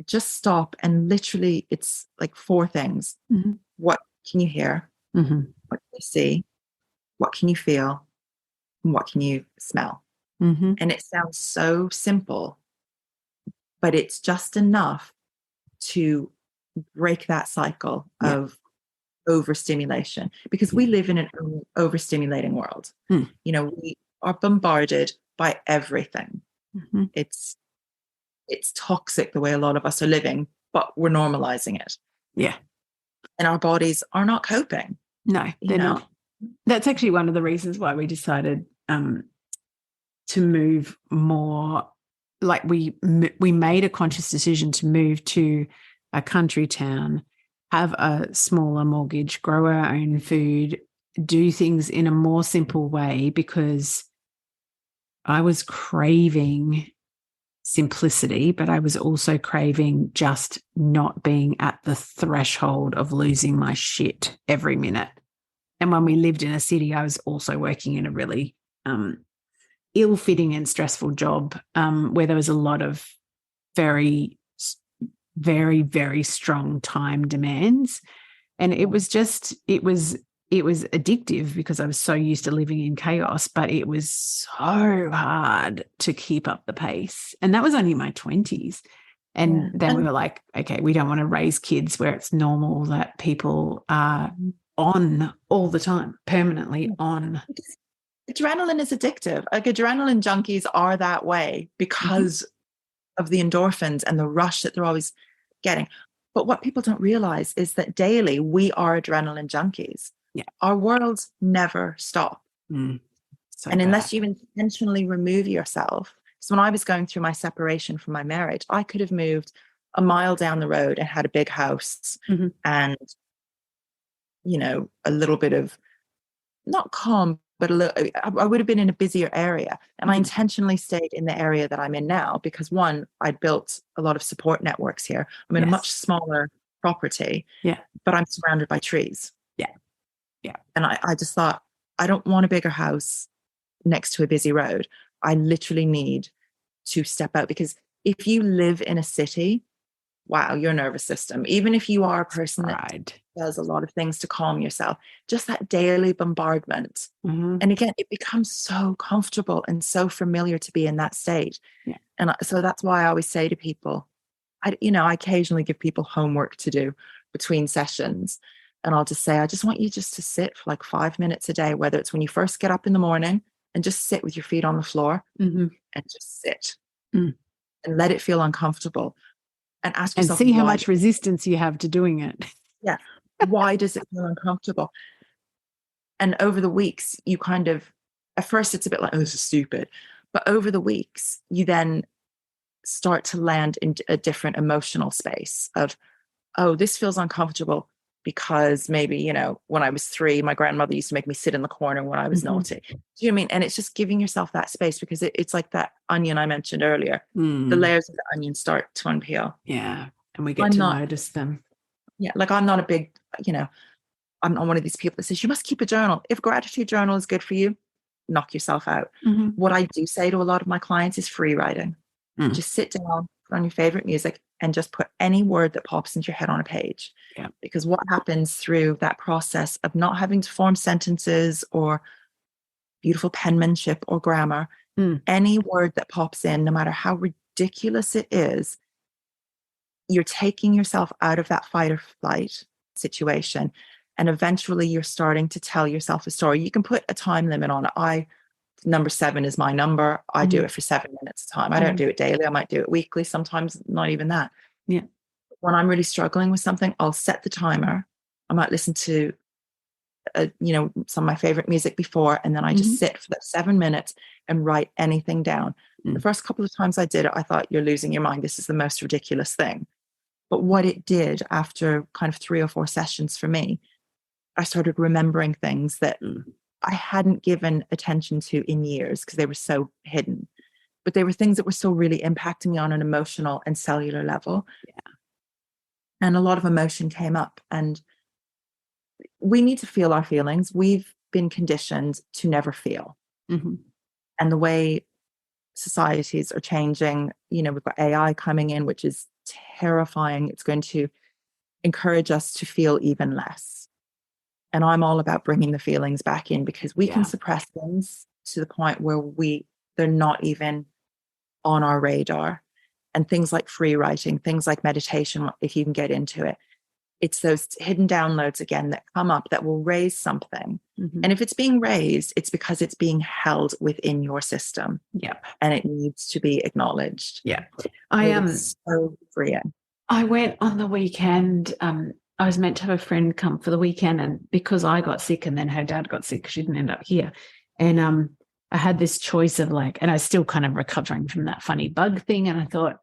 Just stop, and literally it's like 4 things. What can you hear? What can you see? What can you feel? And what can you smell? And it sounds so simple, but it's just enough to break that cycle of overstimulation, because we live in an overstimulating world. You know, we are bombarded by everything. It's toxic the way a lot of us are living, but we're normalizing it. And our bodies are not coping. No, they're not. That's actually one of the reasons why we decided to move more. Like we made a conscious decision to move to a country town, have a smaller mortgage, grow our own food, do things in a more simple way, because I was craving simplicity, but I was also craving just not being at the threshold of losing my shit every minute. And when we lived in a city, I was also working in a really ill-fitting and stressful job where there was a lot of very, very, very strong time demands. And it was addictive because I was so used to living in chaos, but it was so hard to keep up the pace. And that was only my 20s. And then we were like, okay, we don't want to raise kids where it's normal that people are on all the time, permanently on. Adrenaline is addictive. Like adrenaline junkies are that way because of the endorphins and the rush that they're always getting. But what people don't realize is that daily we are adrenaline junkies. Our worlds never stop. And unless you intentionally remove yourself. So when I was going through my separation from my marriage, I could have moved a mile down the road and had a big house and a little bit of, not calm, but I would have been in a busier area. And I intentionally stayed in the area that I'm in now because, one, I built a lot of support networks here. I'm in a much smaller property, but I'm surrounded by trees. Yeah. And I just thought, I don't want a bigger house next to a busy road. I literally need to step out, because if you live in a city, wow, your nervous system, even if you are a person that does a lot of things to calm yourself, just that daily bombardment. And again, it becomes so comfortable and so familiar to be in that state. And so that's why I always say to people, I occasionally give people homework to do between sessions. And I'll just say, I just want you just to sit for like 5 minutes a day, whether it's when you first get up in the morning, and just sit with your feet on the floor and just sit and let it feel uncomfortable. And ask yourself, and see how much resistance you have to doing it. Yeah. Why does it feel uncomfortable? And over the weeks, you kind of, at first it's a bit like, oh, this is stupid. But over the weeks, you then start to land in a different emotional space of, oh, this feels uncomfortable because maybe, when I was 3, my grandmother used to make me sit in the corner when I was naughty. Do you know what I mean? And it's just giving yourself that space, because it's like that onion I mentioned earlier. The layers of the onion start to unpeel. Yeah. And we get to notice them. Yeah. Like, I'm not a big, I'm not one of these people that says you must keep a journal. If a gratitude journal is good for you, knock yourself out. What I do say to a lot of my clients is free writing. Just sit down, put on your favorite music, and just put any word that pops into your head on a page. Yeah. Because what happens through that process of not having to form sentences or beautiful penmanship or grammar, any word that pops in, no matter how ridiculous it is, you're taking yourself out of that fight or flight situation. And eventually you're starting to tell yourself a story. You can put a time limit on it. Number 7 is my number. I do it for 7 minutes a time. I don't do it daily. I might do it weekly, sometimes not even that. Yeah. When I'm really struggling with something, I'll set the timer. I might listen to, some of my favorite music before, and then I just sit for that 7 minutes and write anything down. The first couple of times I did it, I thought, you're losing your mind. This is the most ridiculous thing. But what it did after kind of 3 or 4 sessions for me, I started remembering things that I hadn't given attention to in years because they were so hidden. But they were things that were still really impacting me on an emotional and cellular level. Yeah. And a lot of emotion came up. And we need to feel our feelings. We've been conditioned to never feel. And the way societies are changing, we've got AI coming in, which is terrifying. It's going to encourage us to feel even less. And I'm all about bringing the feelings back in, because we can suppress things to the point where they're not even on our radar. And things like free writing, things like meditation, if you can get into it, it's those hidden downloads again that come up that will raise something. And if it's being raised, it's because it's being held within your system. Yep. And it needs to be acknowledged. Yeah. It's so freeing. I went on the weekend. I was meant to have a friend come for the weekend, and because I got sick and then her dad got sick, she didn't end up here. And I had this choice of and I was still kind of recovering from that funny bug thing. And I thought,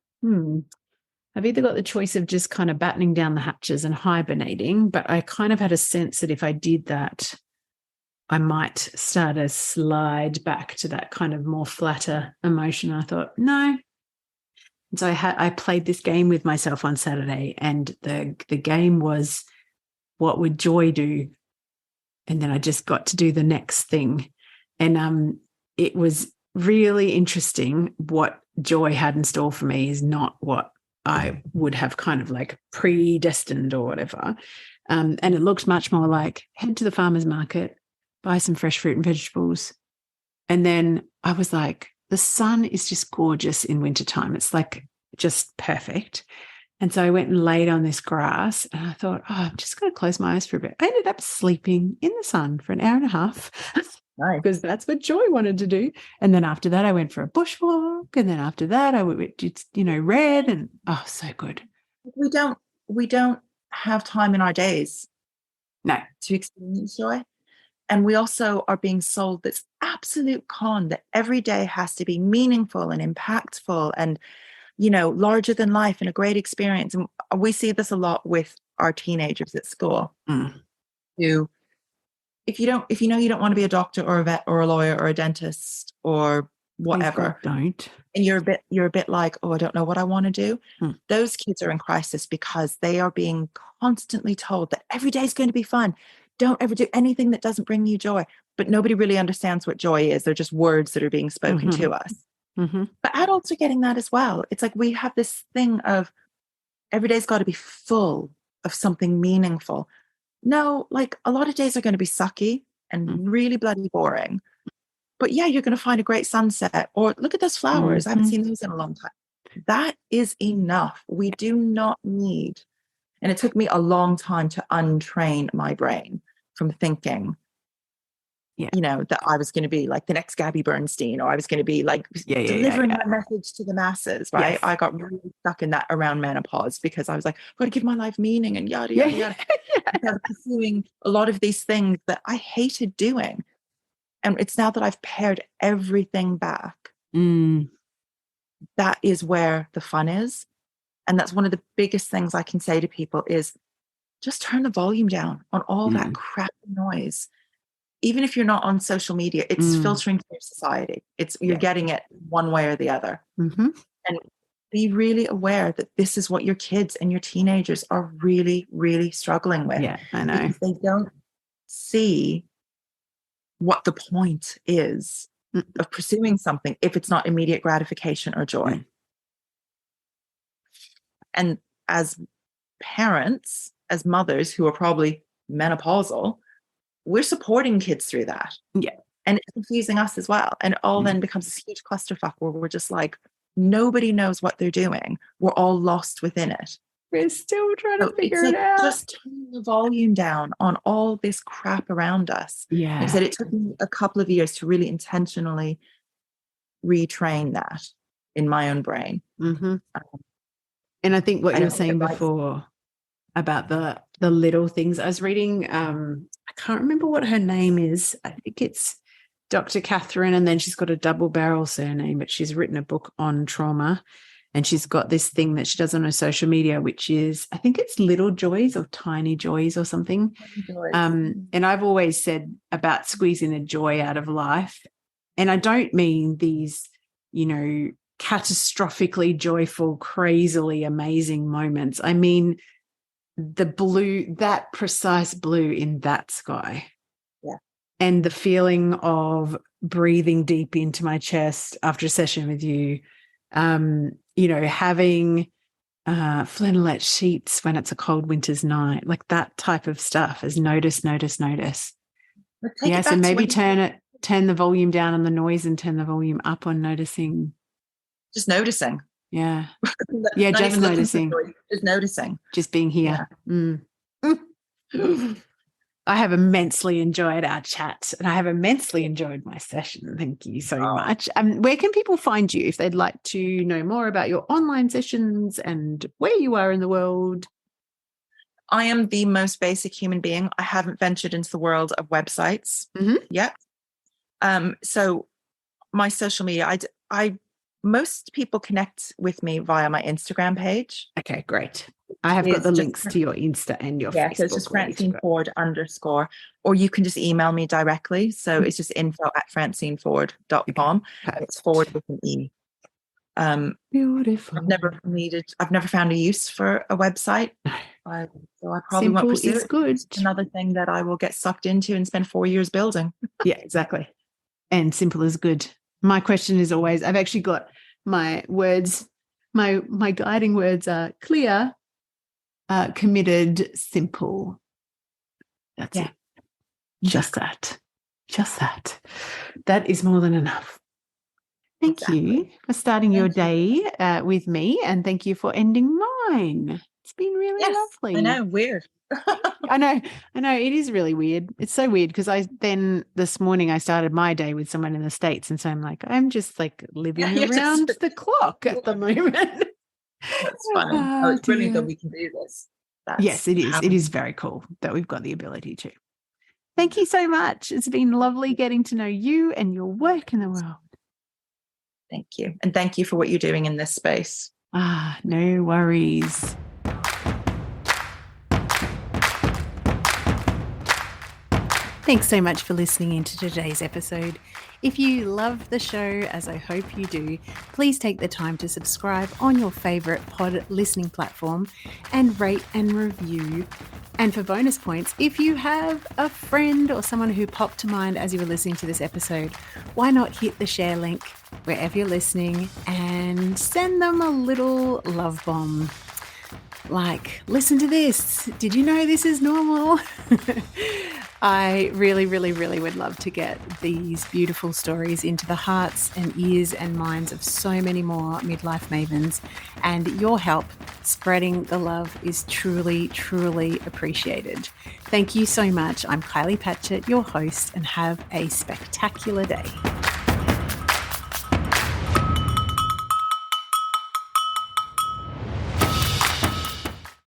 I've either got the choice of just kind of battening down the hatches and hibernating, but I kind of had a sense that if I did that, I might start to slide back to that kind of more flatter emotion. I thought, no. And so I played this game with myself on Saturday, and the game was, what would Joy do? And then I just got to do the next thing. And it was really interesting. What Joy had in store for me is not what I would have kind of predestined or whatever. And it looked much more like head to the farmer's market, buy some fresh fruit and vegetables. And then I was like, the sun is just gorgeous in wintertime. It's just perfect. And so I went and laid on this grass, and I thought, I'm just going to close my eyes for a bit. I ended up sleeping in the sun for an hour and a half. Nice. Because that's what Joy wanted to do. And then after that, I went for a bushwalk. And then after that, I read, and so good. We don't have time in our days to experience joy. And we also are being sold this absolute con that every day has to be meaningful and impactful and, larger than life and a great experience. And we see this a lot with our teenagers at school. to, if you know you don't want to be a doctor or a vet or a lawyer or a dentist or whatever, don't. and you're a bit like, oh, I don't know what I want to do. Those kids are in crisis because they are being constantly told that every day is going to be fun. Don't ever do anything that doesn't bring you joy. But nobody really understands what joy is. They're just words that are being spoken to us. But adults are getting that as well. It's like we have this thing of every day's got to be full of something meaningful. No, like a lot of days are going to be sucky and really bloody boring. But yeah, you're going to find a great sunset, or look at those flowers. I haven't seen those in a long time. That is enough. We do not need, and it took me a long time to untrain my brain from thinking, that I was going to be like the next Gabby Bernstein, or I was going to be like delivering that message to the masses, right? Yes. I got really stuck in that around menopause because I was like, I've got to give my life meaning and yada, yada, yada. I was pursuing a lot of these things that I hated doing. And it's now that I've pared everything back, that is where the fun is. And that's one of the biggest things I can say to people is just turn the volume down on all that crappy noise. Even if you're not on social media, it's filtering through society. You're getting it one way or the other. And be really aware that this is what your kids and your teenagers are really, really struggling with. Yeah, I know. Because they don't see what the point is of pursuing something if it's not immediate gratification or joy. And as parents, as mothers who are probably menopausal, we're supporting kids through that. Yeah. And it's confusing us as well. And it all then becomes this huge clusterfuck where we're just like, nobody knows what they're doing. We're all lost within it. We're still trying to figure it out. Just turn the volume down on all this crap around us. Yeah. Like I said, it took me a couple of years to really intentionally retrain that in my own brain. And I think what you were saying before about the little things, I was reading, I can't remember what her name is. I think it's Dr. Catherine, and then she's got a double barrel surname, but she's written a book on trauma. And she's got this thing that she does on her social media, which is, I think it's little joys or tiny joys or something. And I've always said about squeezing the joy out of life. And I don't mean these, catastrophically joyful, crazily amazing moments. I mean the blue, that precise blue in that sky. Yeah. And the feeling of breathing deep into my chest after a session with you. Having flannelette sheets when it's a cold winter's night, like that type of stuff is notice. Yeah, so maybe turn the volume down on the noise and turn the volume up on noticing. Just noticing. Yeah. Yeah, just noticing. Just noticing. Just being here. Yeah. I have immensely enjoyed our chat, and I have immensely enjoyed my session. Thank you so much. Where can people find you if they'd like to know more about your online sessions and where you are in the world? I am the most basic human being. I haven't ventured into the world of websites yet. So my social media, most people connect with me via my Instagram page. Okay, great. I have got the links to your Insta and your Facebook. So it's just Francine Forde _, or you can just email me directly. So it's just info@francineforde.com. Okay, it's Forde with an E. Beautiful. I've never found a use for a website. So I probably Simple won't pursue is it. good. It's another thing that I will get sucked into and spend 4 years building. Yeah, exactly. And simple is good. My question is always, I've actually got my words, my guiding words are clear, committed, simple. That's it. Just that. That is more than enough. Thank you for starting your day with me, and thank you for ending mine. It's been really lovely. I know, weird. I know. It is really weird. It's so weird because this morning I started my day with someone in the States, and so I'm just like living around the clock at the moment. That's funny. It's brilliant that we can do this. Yes, it is. It is very cool that we've got the ability to. Thank you so much. It's been lovely getting to know you and your work in the world. Thank you. And thank you for what you're doing in this space. No worries. Thanks so much for listening into today's episode. If you love the show, as I hope you do, please take the time to subscribe on your favourite pod listening platform and rate and review. And for bonus points, if you have a friend or someone who popped to mind as you were listening to this episode, why not hit the share link wherever you're listening and send them a little love bomb. Like, listen to this. Did you know this is normal? I really, really, really would love to get these beautiful stories into the hearts and ears and minds of so many more midlife mavens. And your help spreading the love is truly, truly appreciated. Thank you so much. I'm Kylie Patchett, your host, and have a spectacular day.